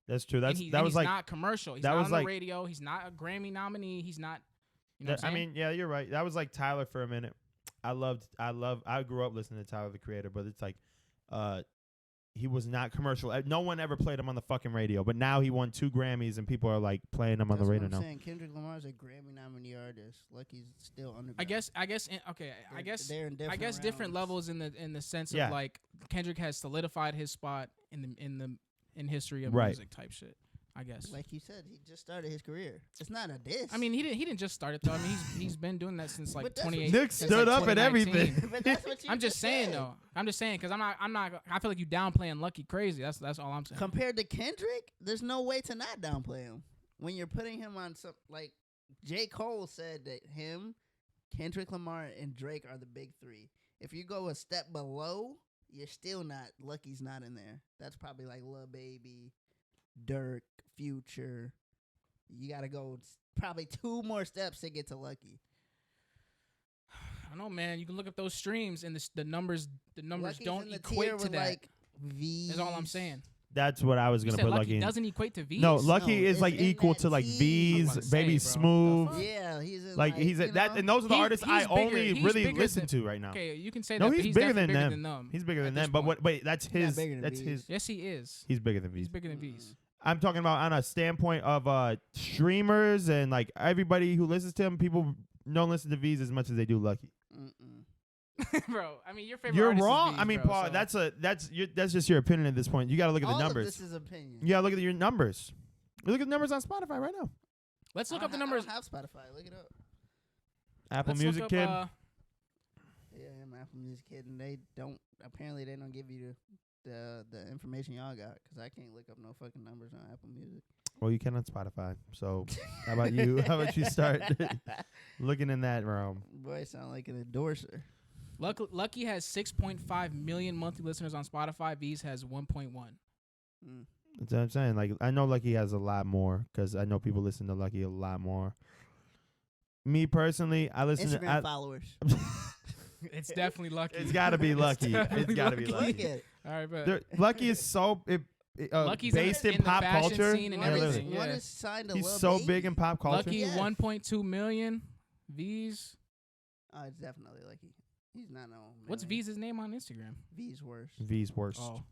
That's true. That's and that was he's like not commercial. He's that not was on like- the radio. He's not a Grammy nominee. He's not. You know what I I'm saying? mean, yeah, you're right. That was like Tyler for a minute. I grew up listening to Tyler the Creator, but it's like, he was not commercial. No one ever played him on the fucking radio, but now he won 2 Grammys and people are like playing him on That's the radio what I'm now. saying. Kendrick Lamar's a Grammy nominee artist. Lucky's still underground. I guess. They're in different. Different realms. levels in the sense Yeah. of like Kendrick has solidified his spot in history of Right. music type shit. I guess. Like you said, he just started his career. It's not a diss. I mean, he didn't just start it though. I mean, he's been doing that since like But that's what- 28. Nick since, stood like, up at 2019. everything. but that's what you I'm just saying said. though. I'm just saying because I'm not. I feel like you downplaying Lucki crazy. That's all I'm saying. Compared to Kendrick, there's no way to not downplay him. When you're putting him on some, like J. Cole said that him, Kendrick Lamar, and Drake are the big 3. If you go a step below, you're still not. Lucky's not in there. That's probably like Lil Baby, Dirk, Future. You gotta go probably 2 more steps to get to Lucky. I don't know, man. You can look up those streams and the numbers. The numbers Lucky's don't in the equate tier to with, that. Like Veeze. That's all I'm saying. That's what I was You gonna said put Lucki Lucky in. doesn't equate to Veeze. No, Lucky No, is it's like in equal that to like tier. I'm about Veeze, to say, Baby bro. Smooth. The fuck? Yeah, he's in Like he's you at that, know? and those are the He- artists I he's bigger- only he's really bigger listen than- to right now. Okay, you can say No, that. But he's he's bigger definitely than bigger them. than them. He's bigger at than this them, but point. wait, that's He's not his. bigger than That's Veeze. his. Yes, he is. He's bigger than He's Veeze. bigger than Veeze. I'm talking about on a standpoint of streamers and like everybody who listens to him. People don't listen to Veeze as much as they do Lucky. Bro, I mean, your favorite You're artist is wrong. Veeze, I mean, bro, Paul, so- that's just your opinion at this point. You got to look at the All numbers. of this is opinion. You got to look at your numbers. You look at the numbers on Spotify right now. Let's look I up the don't numbers. have Spotify. Look it up. Apple Let's Music look Kid. up, Yeah, I'm Apple Music Kid, and they don't. Apparently, they don't give you the information y'all got because I can't look up no fucking numbers on Apple Music. Well, you can on Spotify. So how about you? How about you start looking in that realm? Boy, I sound like an endorser. Lucki has 6.5 million monthly listeners on Spotify. Veeze has 1.1. Mm. That's what I'm saying. Like I know Lucky has a lot more because I know people listen to Lucky a lot more. Me personally, I listen Instagram to. followers. It's definitely Lucki. It's got to be Lucky. definitely It's got to be Lucky. Look Lucky. at it. All right, but Lucky is so Lucky's based in in the pop fashion culture. scene and Yeah, literally. everything. One yeah. is signed to He's Lil so Baby. big in pop culture. Lucki Yes. 1.2 million. Veeze. Oh, it's definitely Lucky. He's not no. What's Veeze's name on Instagram? V's worse. V's worst. Oh.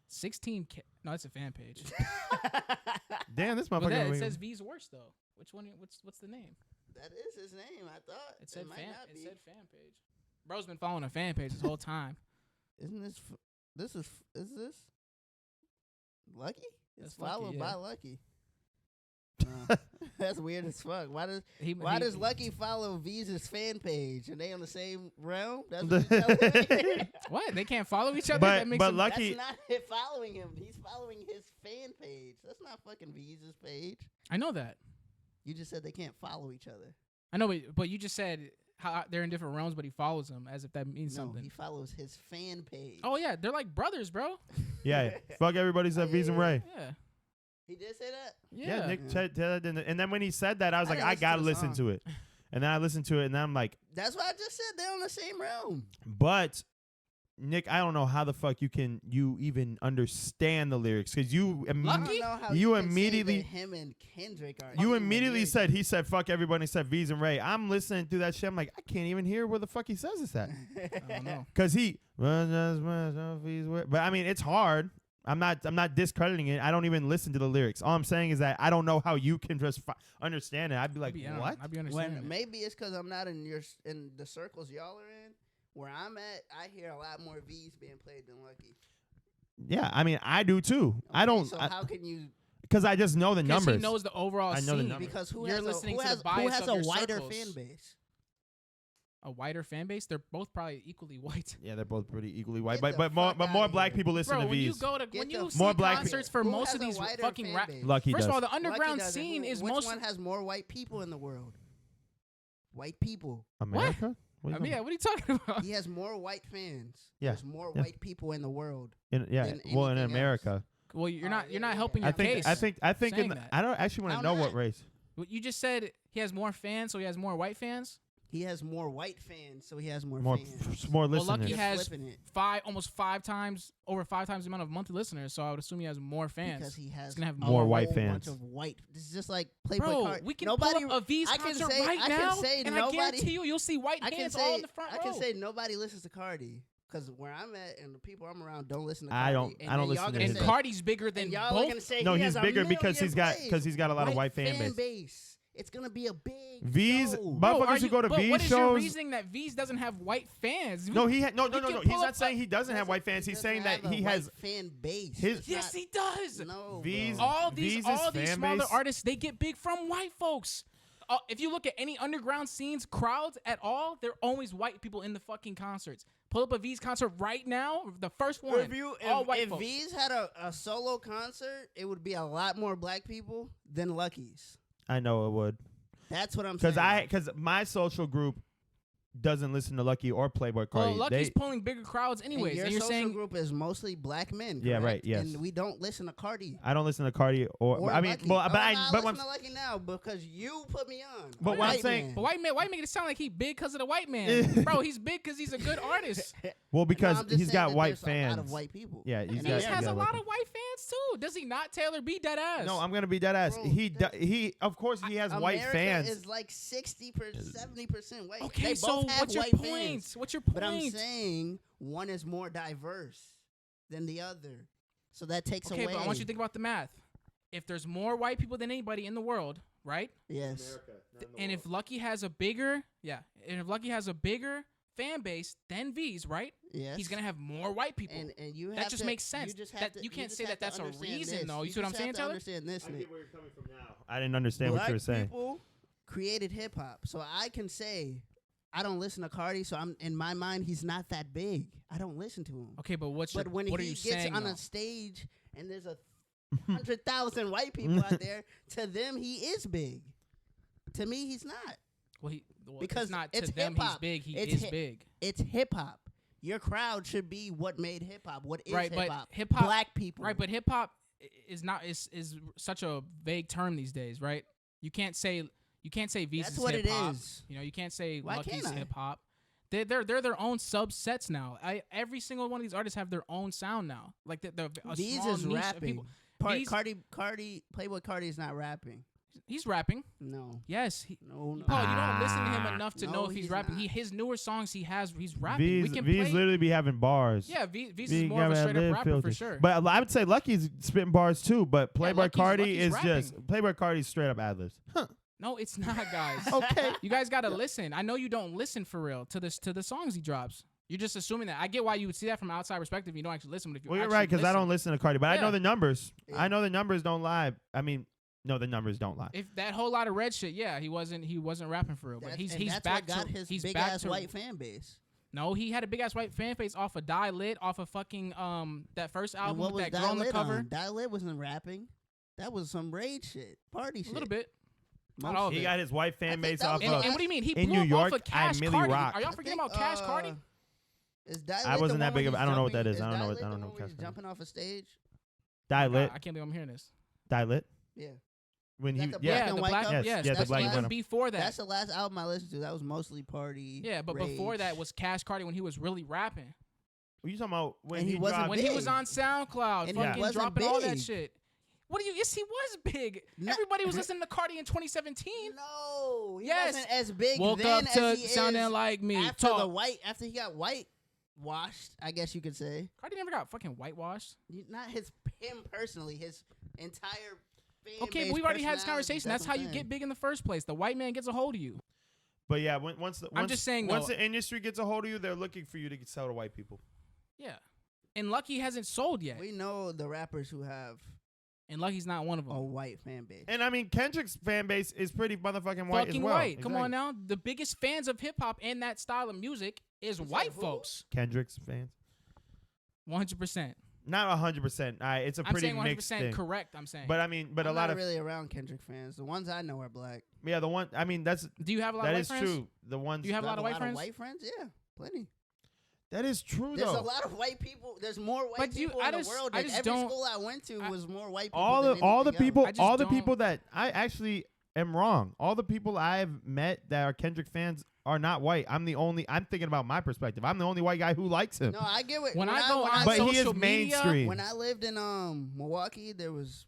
16K. No, that's a fan page. Damn, this But motherfucker. it says V's worst though. Which one? What's the name? That is his name. I thought It said might fan. not It be. said fan page. Bro's been following a fan page this whole time. Isn't this? Is this Lucky? It's That's Lucky, followed yeah. by Lucky. No. That's weird as fuck. Why does Lucky follow Veeze's fan page? Are they on the same realm? That's what you're telling me? What? They can't follow each other. But- That makes but them- Lucky- That's not it following him. He's following his fan page. That's not fucking Veeze's page. I know that. You just said they can't follow each other. I know, but you just said how they're in different realms, but he follows them as if that means No, something. he follows his fan page. Oh yeah, they're like brothers, bro. Yeah, fuck everybody said V's and Ray. Yeah. He did say that? Yeah. Nick Yeah. said that, and then when he said that, I was I like, didn't I listen gotta to the listen song. to it. And then I listened to it, and then I'm like, That's what I just said. They're on the same realm. but Nick, I don't know how the fuck you even understand the lyrics because you I Lucky? don't know how You can say immediately- that him and Kendrick are. you even immediately lyrics. said he said fuck everybody except V's and Ray. I'm listening through that shit. I'm like, I can't even hear where the fuck he says this at I don't know. because he but I mean it's hard. I'm not discrediting it. I don't even listen to the lyrics. All I'm saying is that I don't know how you can just understand it. I'd be like, what? I'd be understanding. Maybe it's because I'm not in the circles y'all are in. Where I'm at, I hear a lot more Veeze being played than Lucki. Yeah, I mean, I do too. Okay, I don't. So how can you? Because I just know the numbers. He knows the overall I know the scene. numbers. Because who You're has listening who to has, the bias who has of a your wider circles. fan base? A wider fan base? They're both probably equally white. Yeah, they're both pretty equally white, Get but the more fuck more outta black here. people listen Bro, to when you Veeze. go to Get when the you fuck see More black concerts people. for Who most has of a these wider fucking fan rap. base? Lucki First does. of all, the Lucki underground doesn't. scene is Which most. one has more white people in the world? White people. America? What? I mean, yeah, what are you talking about? He has more white fans. Yeah, There's more yeah. white people in the world. In than in anything America. Well, you're Oh, not yeah, helping yeah. your case. I think saying in that. I don't actually want How to know what not? race. Well, you just said he has more fans, so he has more white fans. He has more white fans, so he has more More fans. more Well, listeners. Lucki You're has flipping it almost over five times the amount of monthly listeners. So I would assume he has more fans. because he has He's gonna have more a white whole fans. bunch of white. This is just like Playboy Bro, card. we can nobody, pull up a Veeze I can concert say- right I can now, say and nobody- I guarantee you'll see white I can hands say all in the front I row. can say nobody listens to Cardi because where I'm at and the people I'm around don't listen to I Cardi. don't- And I don't then listen y'all to gonna his and say- Cardi's bigger than and y'all are both. gonna say No, he he's has bigger a because he's got million a lot of white fan base. base. It's gonna be a big Veeze, show. motherfuckers who go to but Veeze what is your shows. reasoning that Veeze doesn't have white fans? No, he no. we can He's pull not up saying he doesn't have white fans. He's saying that he has fan base. his- It's Yes, not- he does. No, Veeze- bro. all these Veeze's fan smaller base- artists, they get big from white folks. If you look at any underground scenes, crowds at all, they're always white people in the fucking concerts. Pull up a Veeze concert right now, the first one, all white if folks. Veeze had a solo concert, it would be a lot more black people than Lucki's. I know it would. That's what I'm saying. Because my social group doesn't listen to Lucki or Playboy Cardi. Well, Lucky's pulling bigger crowds anyways. your And you're social saying group is mostly black men. Yeah, correct? right, yes. And we don't listen to Cardi. I don't listen to Cardi or I mean, Lucki. well, but I I but listen I'm, to Lucki now because you put me on. But what I'm White saying- man. but white man, why make it sound like he big because of the white man? Bro, he's big because he's a good artist. well because No, I'm just he's saying got that white there's fans. A lot of white people. Yeah, he's And got. He has a white lot fans. of white fans too. Does he not? Taylor, be dead ass. No, I'm gonna be dead ass. Bro, He of course he has white America fans. is like 70% white. Okay, They so both have what's your white point? fans. What's your point? But I'm saying one is more diverse than the other. So that takes okay, away. but I want you to think about the math. If there's more white people than anybody in the world, right? Yes. And if Lucki has a bigger, fan base than Veeze, right? Yes. He's gonna have more white people. And you That have just to, makes sense. You just That- have to, you can't just say have that to that's a understand reason, this. though. You see what I'm just saying, have to Taylor? Understand this, Nick. where you're coming from now. I didn't understand what you were saying. People created hip hop, so I can say I don't listen to Cardi. So I'm in my mind he's not that big. I don't listen to him. Okay, but what When are he you gets saying? on though? a stage and there's 100,000 white people out there, to them he is big. To me, he's not. Well, because it's not it's to them. He's hip-hop. big. He It's is hip- big. It's hip hop. Your crowd should be what made hip hop. What is Right, hip but hop? hip-hop- Black people. Right, but hip hop is not is such a vague term these days, right? You can't say Veeze That's is what hip it hop. is. You know, you can't say Why Lucky's can't I? hip hop. They're their own subsets now. Every single one of these artists have their own sound now. Like a Veeze small is niche of rapping. people. Veeze- Cardi, Playboy Cardi is not rapping. He's rapping. No. Yes. No. Paul, you don't listen to him enough to No, know if he's he's rapping. not. His newer songs he's rapping. Veeze, we can Veeze play. literally be having bars. Yeah, Veeze is Veeze more of a gotta straight live up rapper for filthy. sure. But I would say Lucky's spitting bars too. But Playboy Lucky's Cardi is rapping. just Playboy Cardi's straight up ad-libs. Huh. No, it's not, guys. Okay. You guys gotta listen. I know you don't listen for real to the songs he drops. You're just assuming that. I get why you would see that from an outside perspective. You don't actually listen, but if you Well, you're actually right because I don't listen to Cardi, but I know Yeah. the numbers. Yeah. I know the numbers don't lie. I mean, no, the numbers don't lie. If that whole lot of red shit, yeah, he wasn't rapping for real. But he's that's back what got to his he's big back ass to white fan base. No, he had a big ass white fan base off of Die Lit, off of fucking that first And album what with was that girl on the Lit cover. on? Die Lit wasn't rapping. That was some rage shit, party shit. A little bit. Not Most- all of He it. got his white I fan think base that off was- And, of. and what do you mean? He in blew New up York, off of Cash I Millie Cardi. Rock. Are y'all I forgetting think, about Cash Cardi? Is Die I Lit wasn't the that one big where of- he's I don't know what jumping- that is. I don't know what- Die I Lit don't the know one where Cash he's Cardi. jumping off a stage. Die God, Lit. I can't believe I'm hearing this. Die Lit. Yeah. When Is he that the yeah. black Yeah, and the white black. cover? Yes, Yes, yeah, the that's black and even white. before that. That's the last album I listened to. That was mostly party. Yeah, but before rage. that was Cash Cardi when he was really rapping. What you talking about when And he wasn't dropped? When he was big. on SoundCloud, And he fucking wasn't dropping all that big. shit. What do you? Yes, he was big. No- Everybody was listening to Cardi in 2017. No, he Yes. wasn't as big Woke then up to as he sounding is like me. after Talk. After he got white washed, I guess you could say. Cardi never got fucking whitewashed. Not him personally, his entire fan Okay, base, but we've already had this personality, conversation. That's how you get big in the first place. The white man gets a hold of you. But yeah, once I'm just saying, once though, the industry gets a hold of you, they're looking for you to sell to white people. yeah. And Lucki hasn't sold yet. We know the rappers who have And Lucki's not one of them. a white fan base. And I mean, Kendrick's fan base is pretty motherfucking white Fucking as well. white. Come on now. The biggest fans of hip hop and that style of music is white who? folks. Kendrick's fans. 100%. Not 100%. It's a I'm pretty saying 100% mixed thing. correct. I'm saying. But I mean, but I'm a lot not of really around Kendrick fans. The ones I know are black. yeah, the one. I mean, that's do you have a lot that of white is friends? true. The ones Do you have a lot of white friends? White friends, yeah, plenty. that is true There's though. a lot of white people. There's more white But people in the world. I Like just every don't- school I went to was more white people. all than the anything people, I just all the don't- people that I actually am wrong. All the people I've met that are Kendrick fans are not white. I'm thinking about my perspective. I'm the only white guy who likes him. No, I get what. When I go on but he is social media, mainstream. When I lived in Milwaukee, there was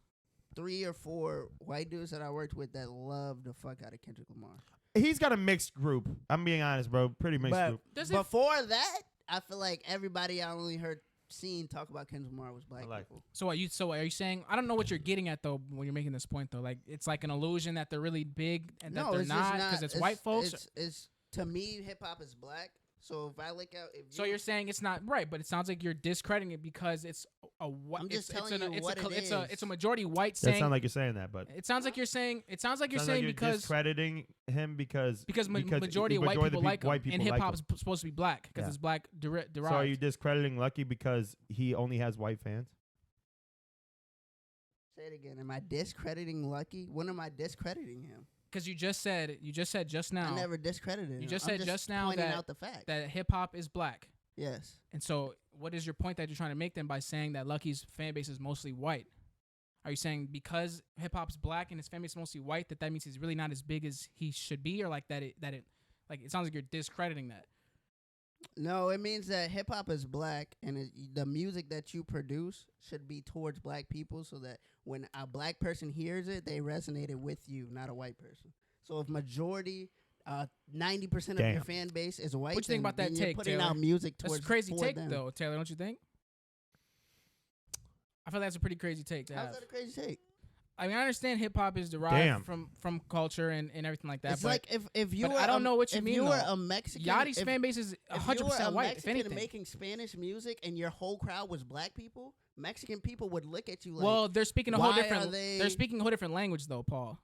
3 or 4 white dudes that I worked with that loved the fuck out of Kendrick Lamar. He's got a mixed group. I'm being honest, bro. Pretty mixed But group. before that, I feel like everybody I only seen talk about Kendrick Lamar was black people. So are you saying? I don't know what you're getting at though when you're making this point though. Like it's like an illusion that they're really big and that they're it's just not because it's white folks. It's to me, hip hop is black. So if I look out, So you're saying it's not right, but it sounds like you're discrediting it because it's a white. I'm just telling you it's what a, it it's is. a it's a majority white That saying. sounds like you're saying that, but It sounds like you're saying. It sounds like you're sounds saying like because discrediting him because majority of white people like him, white people and hip like hop's him. supposed to be black because Yeah. it's black derived. So are you discrediting Lucki because he only has white fans? say it again. Am I discrediting Lucki? When am I discrediting him? Because you just said just now I never discredited him. You just I'm said just now pointing that- out the fact. that hip hop is black. Yes. And so, what is your point that you're trying to make then by saying that Lucki's fan base is mostly white? Are you saying because hip hop's black and his fan base is mostly white that means he's really not as big as he should be, or like that it like it sounds like you're discrediting that? No, it means that hip hop is black, and the music that you produce should be towards black people, so that when a black person hears it, they resonated with you, not a white person. So if majority, 90% of your fan base is white, What you think about that then you're take, putting Taylor? out music That's towards a crazy for take them. though, Taylor. Don't you think? I feel that's a pretty crazy take to How's have. that a crazy take? I mean, I understand hip hop is derived from culture and everything like that. It's but like if you but were I don't know what you if mean, you were though. a Mexican, Yachty's if- fan base is if you were 100% a white. If Mexican anything, making Spanish music and your whole crowd was black people, Mexican people would look at you like, well, they're speaking a whole why different. are they- They're speaking a whole different language, though, Paul.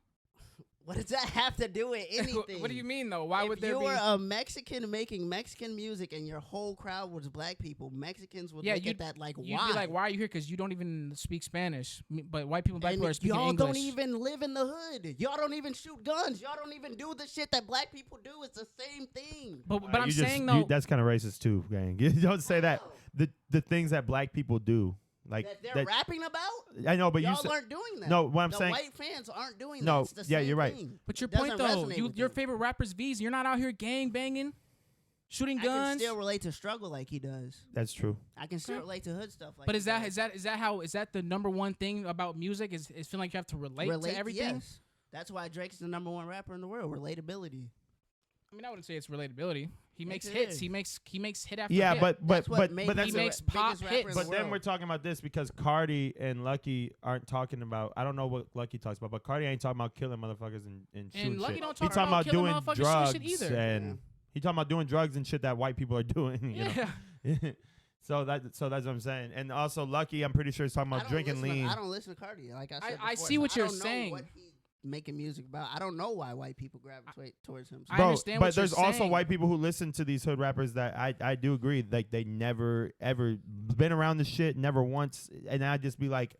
what does that have to do with anything? What do you mean, though? Why if would there you be? were a Mexican making Mexican music and your whole crowd was black people, Mexicans would look at that like, You'd why? be like, why are you here? Because you don't even speak Spanish. But white people, black And people are speaking y'all English. don't even live in the hood. Y'all don't even shoot guns. Y'all don't even do the shit that black people do. It's the same thing. But I'm You just- saying though, that's kind of racist too, gang. You don't say that. Wow. The things that black people do, like that they're rapping about. I know, but y'all you said aren't doing that. no. What I'm the saying, white fans aren't doing No, that. It's the yeah, same you're right. thing. but your It doesn't point though, resonate with your them. favorite rapper's Veeze. You're not out here gang banging, shooting I can guns. still relate to struggle like he does. that's true. I can still relate to hood stuff like. But he is that does. is that the number one thing about music? Is feeling like you have to relate to everything? Yes. That's why Drake's the number 1 rapper in the world. Relatability. I mean, I wouldn't say it's relatability. He makes it hits. is. He makes hit after Yeah, hit. but That's what but made but him he that's the makes biggest pop rapper hits. in the But then world. we're talking about this because Cardi and Lucki aren't talking about. I don't know what Lucki talks about, but Cardi ain't talking about killing motherfuckers and shooting Lucki shit. don't He talk talking about about killing doing motherfuckers, drugs shooting shit either. and Yeah. he talking about doing drugs and shit that white people are doing. You Yeah. know? So that's what I'm saying. And also Lucki, I'm pretty sure he's talking I about don't drinking listen to- lean. I don't listen to Cardi. Like I said I before, see so what I you're don't know saying. What he's making music about. I don't know why white people gravitate towards him. I Bro, understand but what you're there's also saying. white people who listen to these hood rappers that I do agree like they never ever been around the shit, never once, and I'd just be like,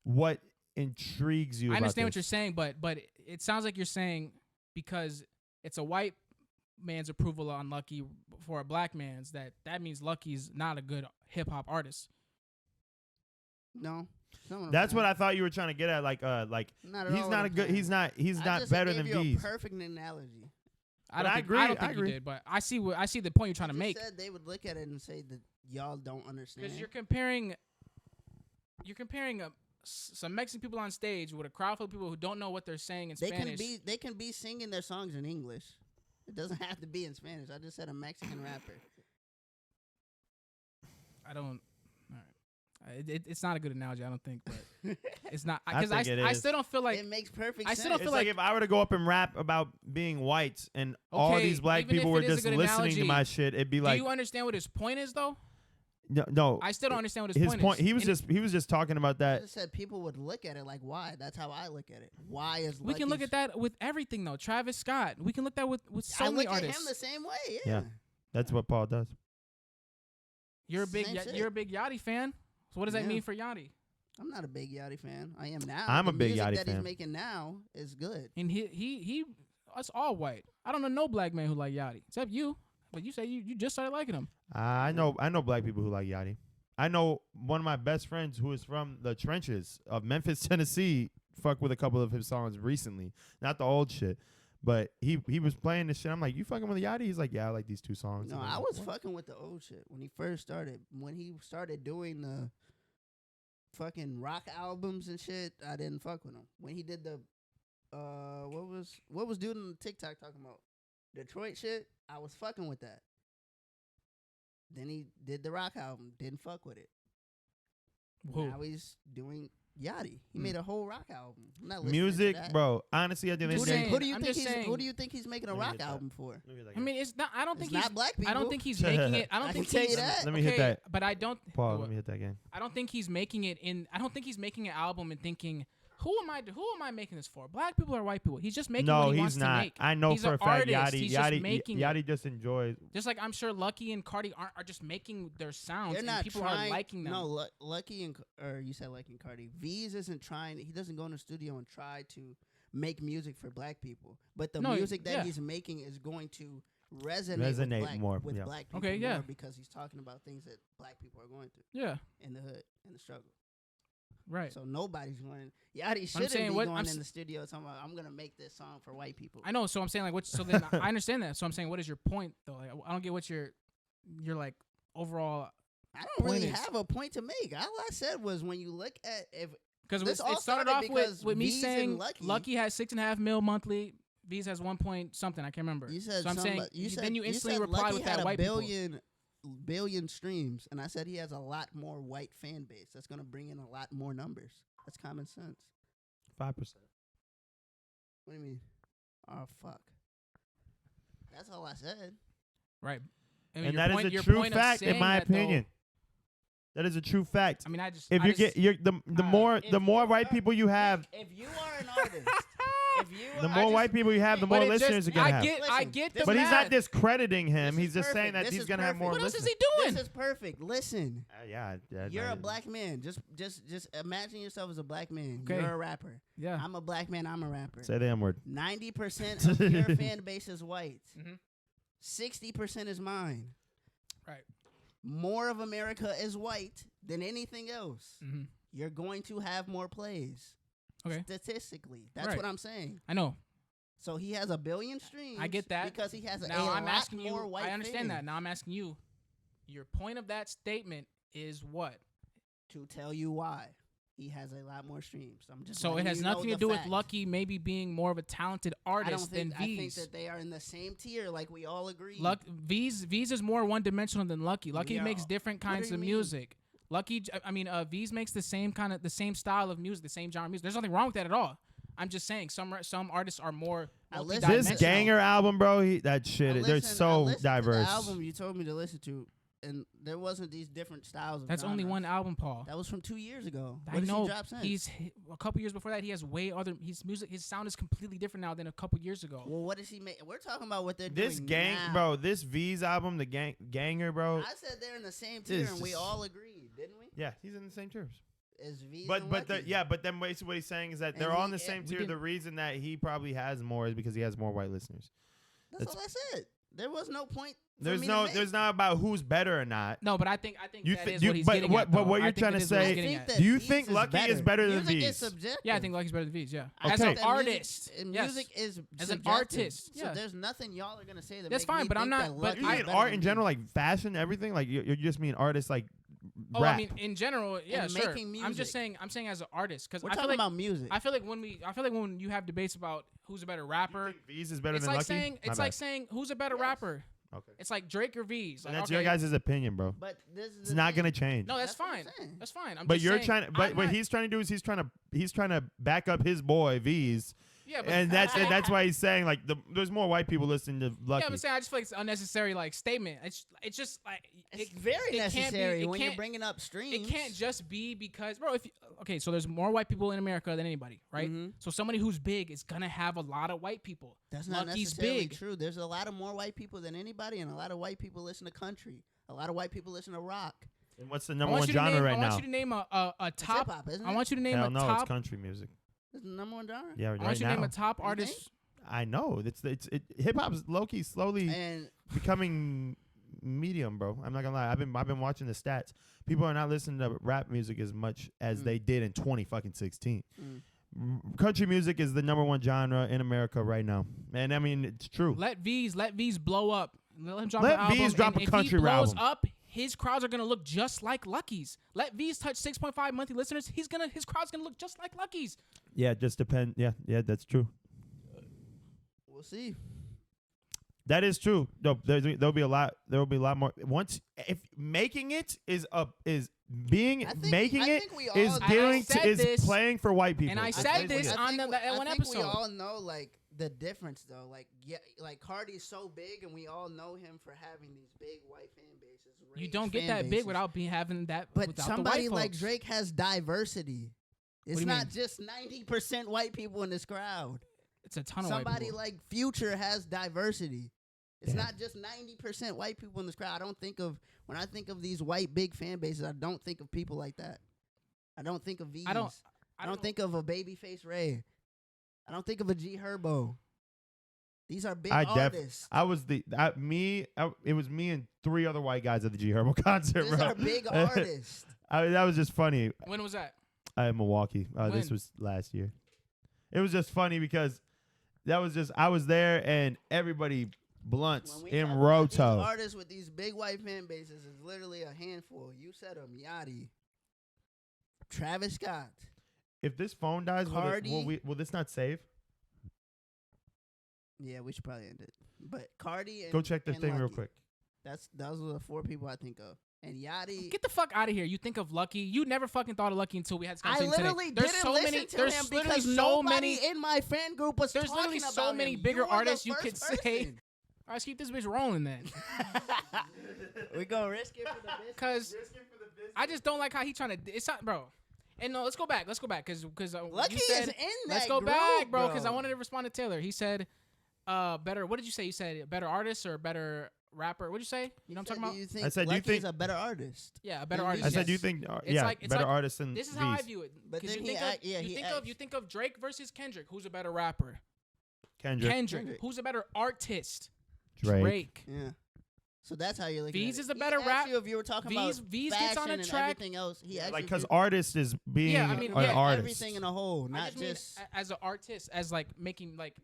what intrigues you? I about understand what this? you're saying, but it sounds like you're saying because it's a white man's approval on Lucki for a black man's that means Lucky's not a good hip hop artist. No. That's what I thought you were trying to get at. Like Not at he's all not what a I'm good. saying. He's I not just better gave than you Veeze. a perfect analogy. I don't think I you agree. did, but I see the point you're trying to You make. said they would look at it and say that y'all don't understand. Because you're comparing some Mexican people on stage with a crowd full of people who don't know what they're saying in Spanish. They can be singing their songs in English. It doesn't have to be in Spanish. I just said a Mexican rapper. I don't. All right. It's not a good analogy, I don't think, but it's not I because think it I is. still don't feel like it makes perfect I sense. still don't It's feel like like if I were to go up and rap about being white and all Okay, these black even people if were it is a just good listening analogy, to my shit, it'd be do like you understand what his point is though? no. I still don't understand what his his point. is. He was just talking about I that. just said people would look at it like, why? That's how I look at it. Why is We can look at that with everything though. Travis Scott. We can look at that with so I many look at artists. him the same way. Yeah. That's what Paul does. You're a big Same shit. you're a big Yachty fan. So what does that Yeah. mean for Yachty? I'm not a big Yachty fan. I am now. I'm the a big music Yachty that fan. he's making now is good. And he us all white. I don't know no black man who like Yachty except you. But you say you just started liking him. I know black people who like Yachty. I know one of my best friends who is from the trenches of Memphis, Tennessee. Fuck with a couple of his songs recently, not the old shit, but he was playing this shit. I'm like, you fucking with Yachty? He's like, yeah, I like these two songs. No, And I I'm was like, what? fucking with the old shit when he first started. When he started doing the fucking rock albums and shit, I didn't fuck with him. When he did the what was dude on TikTok talking about Detroit shit, I was fucking with that. Then he did the rock album, didn't fuck with it. Who? Now he's doing Yachty. He made a whole rock album. I'm not listening Music, to that. bro. Honestly, at the end of Who the day, saying- Who do you I'm think just he's? saying- Who do you think he's making a Let me rock hit that. album for? Let me hit that I again. mean, it's not. I don't It's think not he's. black people. I don't think he's making it. I don't I think can tell you he's. that. Let me hit okay, that. But I don't. Paul, let me hit that again. I don't think he's making it in. I don't think he's making an album and thinking, who am I making this for? Black people or white people? He's just making No, what he he's wants not. to make. I know He's for an a fact artist. Yachty, He's just Yachty, making it. Yachty just enjoys. Just like I'm sure Lucki and Cardi are just making their sounds They're and not people trying. are liking them. No, Lucky and or you said Lucky and Cardi. Veeze isn't trying. He doesn't go in the studio and try to make music for black people. But the No, music that yeah. he's making is going to resonate with yeah. black people Okay, yeah. more because he's talking about things that black people are going through Yeah, in the hood, in the struggle. right. So nobody's going. Yachty saying shouldn't be what- going I'm in the studio talking about, I'm gonna make this song for white people. I know. So I'm saying like, what? So then I understand that. So I'm saying, what is your point though? Like, I don't get what your like overall. I don't really point is- have a point to make. All I said was when you look at if Because This it all started started off because with me Veeze saying and Lucki- Lucki has 6.5 mil monthly. Veeze has 1 point something. I can't remember. you said so I'm something saying about- you said, then you instantly said replied Lucky with had that a white billion streams, and I said he has a lot more white fan base. That's gonna bring in a lot more numbers. That's common sense. 5%. What do you mean? Oh fuck. That's all I said. people. Right. And your that is point- a your true point of fact, in saying my that, though- opinion. That is a true fact. I mean, I just. If I you just, get the more If the more you white are- people you have, If you are an artist, if you the are, more white people you have, the But more it just- listeners you're gonna I have. get. I Listen, get the this- But he's not math. discrediting him. This He's is just saying perfect. that This he's is gonna have more perfect. What else is listeners. he doing? This is perfect. Listen. Yeah, You're a yeah. black man. Just imagine yourself as a black man. Okay. You're a rapper. Yeah. I'm a black man. I'm a rapper. Say the M word. 90% of your fan base is white. Mhm. 60% is mine. Right. More of America is white than anything else. Mm-hmm. You're going to have more plays. Okay. Statistically. That's Right. what I'm saying. I know. So he has a billion streams. I get that. Because he has a Now I'm lot asking you. more white I understand that. fans. Now I'm asking you. Your point of that statement is what? To tell you why. He has a lot more streams. I'm just So it letting has you know nothing to the do fact. with Lucki maybe being more of a talented I don't artist than think. I think Veeze. that they are in the same tier, like we all agree. Veeze is more one dimensional than Lucki. Lucki Yeah. makes different What do kinds you of mean? music. Veeze makes the same style of music, the same genre of music. There's nothing wrong with that at all. I'm just saying some artists are more I listen- This multi-dimensional. Ganger album, bro, that I shit, they're listened- I so listened to diverse. the album you told me to listen to, and there wasn't these different styles. Of That's only genres. one album, Paul. That was from 2 years ago. I What has know. he dropped since? He's a couple years before that. He has way other. His music, his sound is completely different now than a couple years ago. Well, what does he make? We're talking about what they're This doing gang, now. bro, this Veeze album, the Ganger, bro. I said they're in the same tier, This and we is- all agreed, didn't we? Yeah, he's in the same terms. Is Veeze But and but Lucki. but then basically what he's saying is that And they're all in he- the same we tier. didn't- The reason that he probably has more is because he has more white listeners. That's all I said. There was no point. For There's me no to make. there's not about who's better or not. No, but I think You that thi- is you- what he's but getting what- at. but though. what you're I think trying that to is what he's say- I getting think at. that Do you Veeze think Lucki is better than music Veeze? is subjective. Yeah, I think Lucki's better than Veeze. Yeah, Okay. as So an That artist, music, yes. music is As an subjective. artist, So yeah. there's nothing y'all are gonna say that That's make fine, me but I'm think not- that but Lucki's You I- mean better art than in me. general, like fashion, everything? Like you just mean artists like Oh, rap. I mean, in general, yeah, And sure. making I'm just music. saying as an artist because We're I feel talking like about music. I feel like when you have debates about who's a better rapper, You think Veeze is better it's than like Lucki? saying My bad. who's a better Yes. rapper. Okay. It's like Drake or Veeze. Like, And that's okay, your guys' opinion, bro. But this is It's not gonna change. No, that's That's what I'm fine. saying. That's fine. I'm But just you're saying, trying. But I'm what not- he's trying to do is he's trying to back up his boy Veeze, Yeah, but and that's why he's saying like there's more white people listening to Lucki. Yeah, I'm saying I just feel like it's an unnecessary like statement. It's just like It's very it can't be- necessary it when you're can't- bringing up streams. It can't just be because, bro. Okay, so there's more white people in America than anybody, right? Mhm. So somebody who's big is gonna have a lot of white people. That's not Lucki's necessarily big. true. There's a lot of more white people than anybody, and a lot of white people listen to country. A lot of white people listen to rock. And what's the I number want one you to genre name, right I want now? you to name a It's top. hip-hop, isn't I it? want you to name Hell a no, top. it's country music. It's the number one genre. Yeah, I right want you to now. name a top You think? artist. I know it's hip hop's low key slowly And becoming medium, bro. I'm not gonna lie. I've been watching the stats. People are not listening to rap music as much as they did in 2016. Country music is the number one genre in America right now, and I mean it's true. Let Veeze blow up. Let him drop Let an album. Veeze drop and a if country he blows album. up, his crowds are gonna look just like Lucki's. Let Veeze touch 6.5 monthly listeners. His crowd's gonna look just like Lucki's. Yeah, it just depend. Yeah, that's true. we'll see. That is true. There'll be a lot. There will be a lot more. Once if making it is being I think- making I it think we is all- dealing said to is this, playing for white people. and I That's said basically this it. on one I think episode. we all know like the difference though. Like like Cardi's so big, and we all know him for having these big white fan bases. You rage don't get fan that big bases. without having that. But without somebody the white like folks. Drake has diversity. It's do you not mean? just 90% white people in this crowd. It's a ton of white Somebody people. like Future has diversity. It's Yeah. not just 90% white people in this crowd. When I think of these white big fan bases, I don't think of people like that. I don't think of Veeze. I don't don't think of a Babyface Ray. I don't think of a G Herbo. These are big artists. It was me and 3 other white guys at the G Herbo concert, These bro. are big artists. That was just funny. When was that? In Milwaukee. This When? was last year. It was just funny because I was there and everybody blunts When we in talk about these Roto. artists with these big white fan bases is literally a handful. You said them: Yachty, Travis Scott. If this phone dies, will this not save? Yeah, we should probably end it. But Cardi and Go check the and thing real Lucky. quick. Those are the 4 people I think of. And Yachty. Get the fuck out of here. You think of Lucky. You never fucking thought of Lucky until we had this I conversation literally today. There's didn't so listen many. to There's him literally because so nobody many. in my fan group was There's talking literally about so many him. bigger You were the artists you first could say. person. All right, let's keep this bitch rolling then. We gonna risk it for the business. Because I just don't like how he trying to. It's not, bro. And no, let's go back. Because Lucky you said, is in that let's go group, back, bro. Because I wanted to respond to Taylor. He said, better. What did you say? You said better artist or better rapper? What did you say? You know what I'm talking about? You think I said, do you Lucky's think- a better artist? Yeah, a better Then artist. I said, yes. do you think? It's like- it's better like- artists than This is how I Veeze. view it. But 'Cause then you he think act- of, yeah, you he think of acts. you think of Drake versus Kendrick. Who's a better rapper? Kendrick. Kendrick. Who's a better artist? Drake. Yeah. So that's how you're looking at Veeze it. is a He better asked rap- you if you were talking Veeze- about Veeze fashion gets on a and track- everything else. He asked Like, you if because you- artist is being Yeah, I mean, an yeah, artist. everything in a whole, I not just mean just. as an artist, as like making like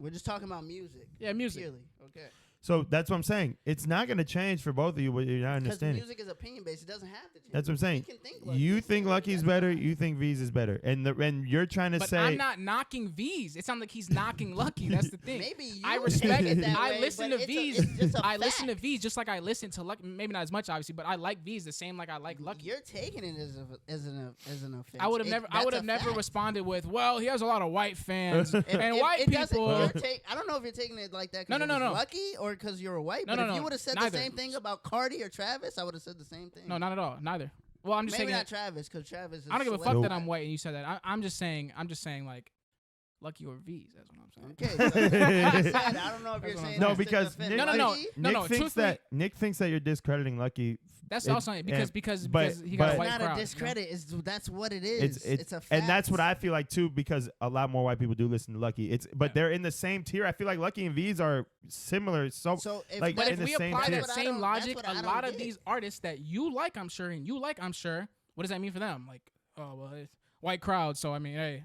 We're just talking about music. music. Purely. Okay. So that's what I'm saying. It's not going to change for both of you, but you're not Because understanding. music is opinion based. It doesn't have to change. That's what I'm saying. You can think Lucky's You think better, Lucky's that's better. fine. You think Veeze is better, and you're trying to But say. I'm not knocking Veeze. It sounds like he's knocking Lucky. That's the thing. Maybe you I take respect it it. that I way, listen but to it's Veeze. It's just a I listen to fact. Veeze just like I listen to Lucky. Maybe not as much, obviously, but I like Veeze the same like I like Lucky. You're taking it as an offense. I would have never. I would have never responded with, "Well, he has a lot of white fans and white it doesn't- people." I don't know if you're taking it like that. No, no, no. Lucky or because you're a white. No, but no, if you no, would have said neither. the same thing about Cardi or Travis, I would have said the same thing. No, not at all. Neither. Well, I'm just Maybe saying. not Travis because Travis. Is I don't give a fuck celebrity. that I'm white and you said that. I'm just saying. Like, Lucky or Veeze. That's what I'm saying. Okay. So, I said, I don't know if you're That's what I'm saying saying. No, this to because defend Nick, No, no, no. Lucky. No, Nick no, thinks truthfully- that you're discrediting Lucky. That's It- also because but- he got but- a white It's not crowd. a you know? discredit. That's what it is. It's a fact. and that's what I feel like too, because a lot more white people do listen to Lucky. But they're in the same tier. I feel like Lucky and Veeze are similar. So if, like, But in if the we same apply tier. that That's what I same don't- logic, that's what I a don't lot of get. these artists that you like, I'm sure, and you like, I'm sure, what does that mean for them? Like, oh well, it's white crowd. So I mean, hey,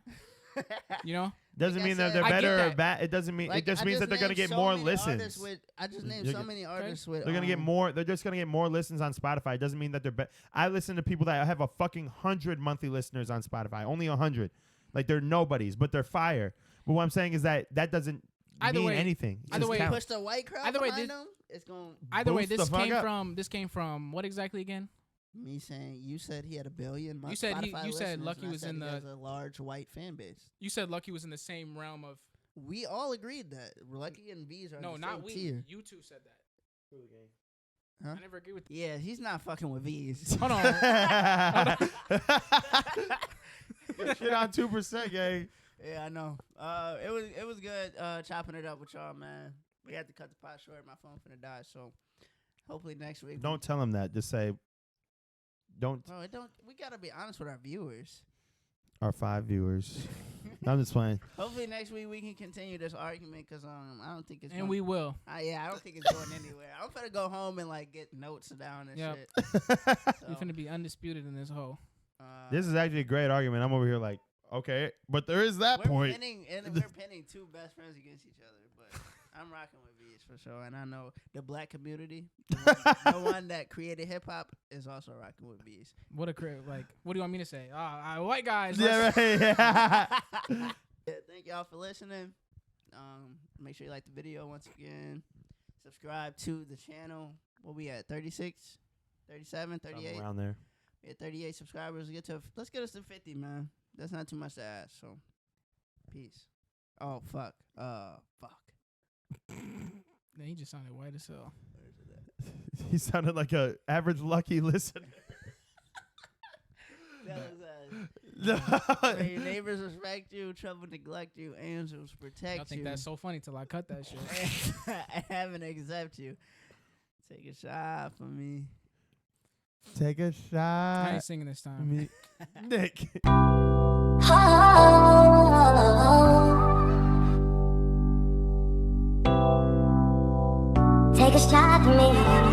you know, doesn't like I mean that said- they're I get better or that. bad. It doesn't mean. Like, It just I means that they're gonna named get so more many artists listens. I just named You're so g- many artists with. They're gonna get more. They're just gonna get more listens on Spotify. It doesn't mean that they're better. I listen to people that have a fucking 100 monthly listeners on Spotify. Only 100. Like they're nobodies, but they're fire. But what I'm saying is that doesn't Either mean way- anything. It's either just way, talent. Push the white crowd Either way, behind this- them. it's going. Either way, Boost the fuck this came from what exactly again? Me saying you said he had 1 billion. You said Spotify you said listeners, Lucki and I was said in he the. has a large white fan base. You said Lucki was in the same realm of. We all agreed that Lucki and Veeze are No, the not same we. tier. You two said that. Huh? I never agree with. Yeah, he's not fucking with Veeze. Hold on. Shit on 2%, gang. Yeah, I know. It was good chopping it up with y'all, man. We had to cut the pot short. My phone finna die, so hopefully next week. Don't tell him that. Just say, don't. Bro, we gotta be honest with our viewers. Our 5 viewers. I'm just playing. Hopefully next week we can continue this argument because I don't think it's. And we will. I don't think it's going anywhere. I'm finna go home and like get notes down and shit. We're finna be undisputed in this hole. This is actually a great argument. I'm over here like, okay, but there is that point. We're pinning 2 best friends against each other, but I'm rocking with Veeze for sure. And I know the black community, the one that created hip hop, is also rocking with Veeze. What a what do you want me to say? White guys. Yeah, right. Yeah. Yeah, thank y'all for listening. Make sure you like the video once again. Subscribe to the channel. What we at? 36, 37, 38? Something around there. We at 38 subscribers. Let's get us to 50, man. That's not too much to ask. So, peace. Oh, fuck. Fuck. Man, he just sounded white as hell. He sounded like a average Lucki listener. May your neighbors respect you, trouble neglect you, angels protect I think you. that's so funny till I cut that shit. and heaven accept you. Take a shot for me. Take a shot. I ain't singing this time. Nick. Take a shot for me.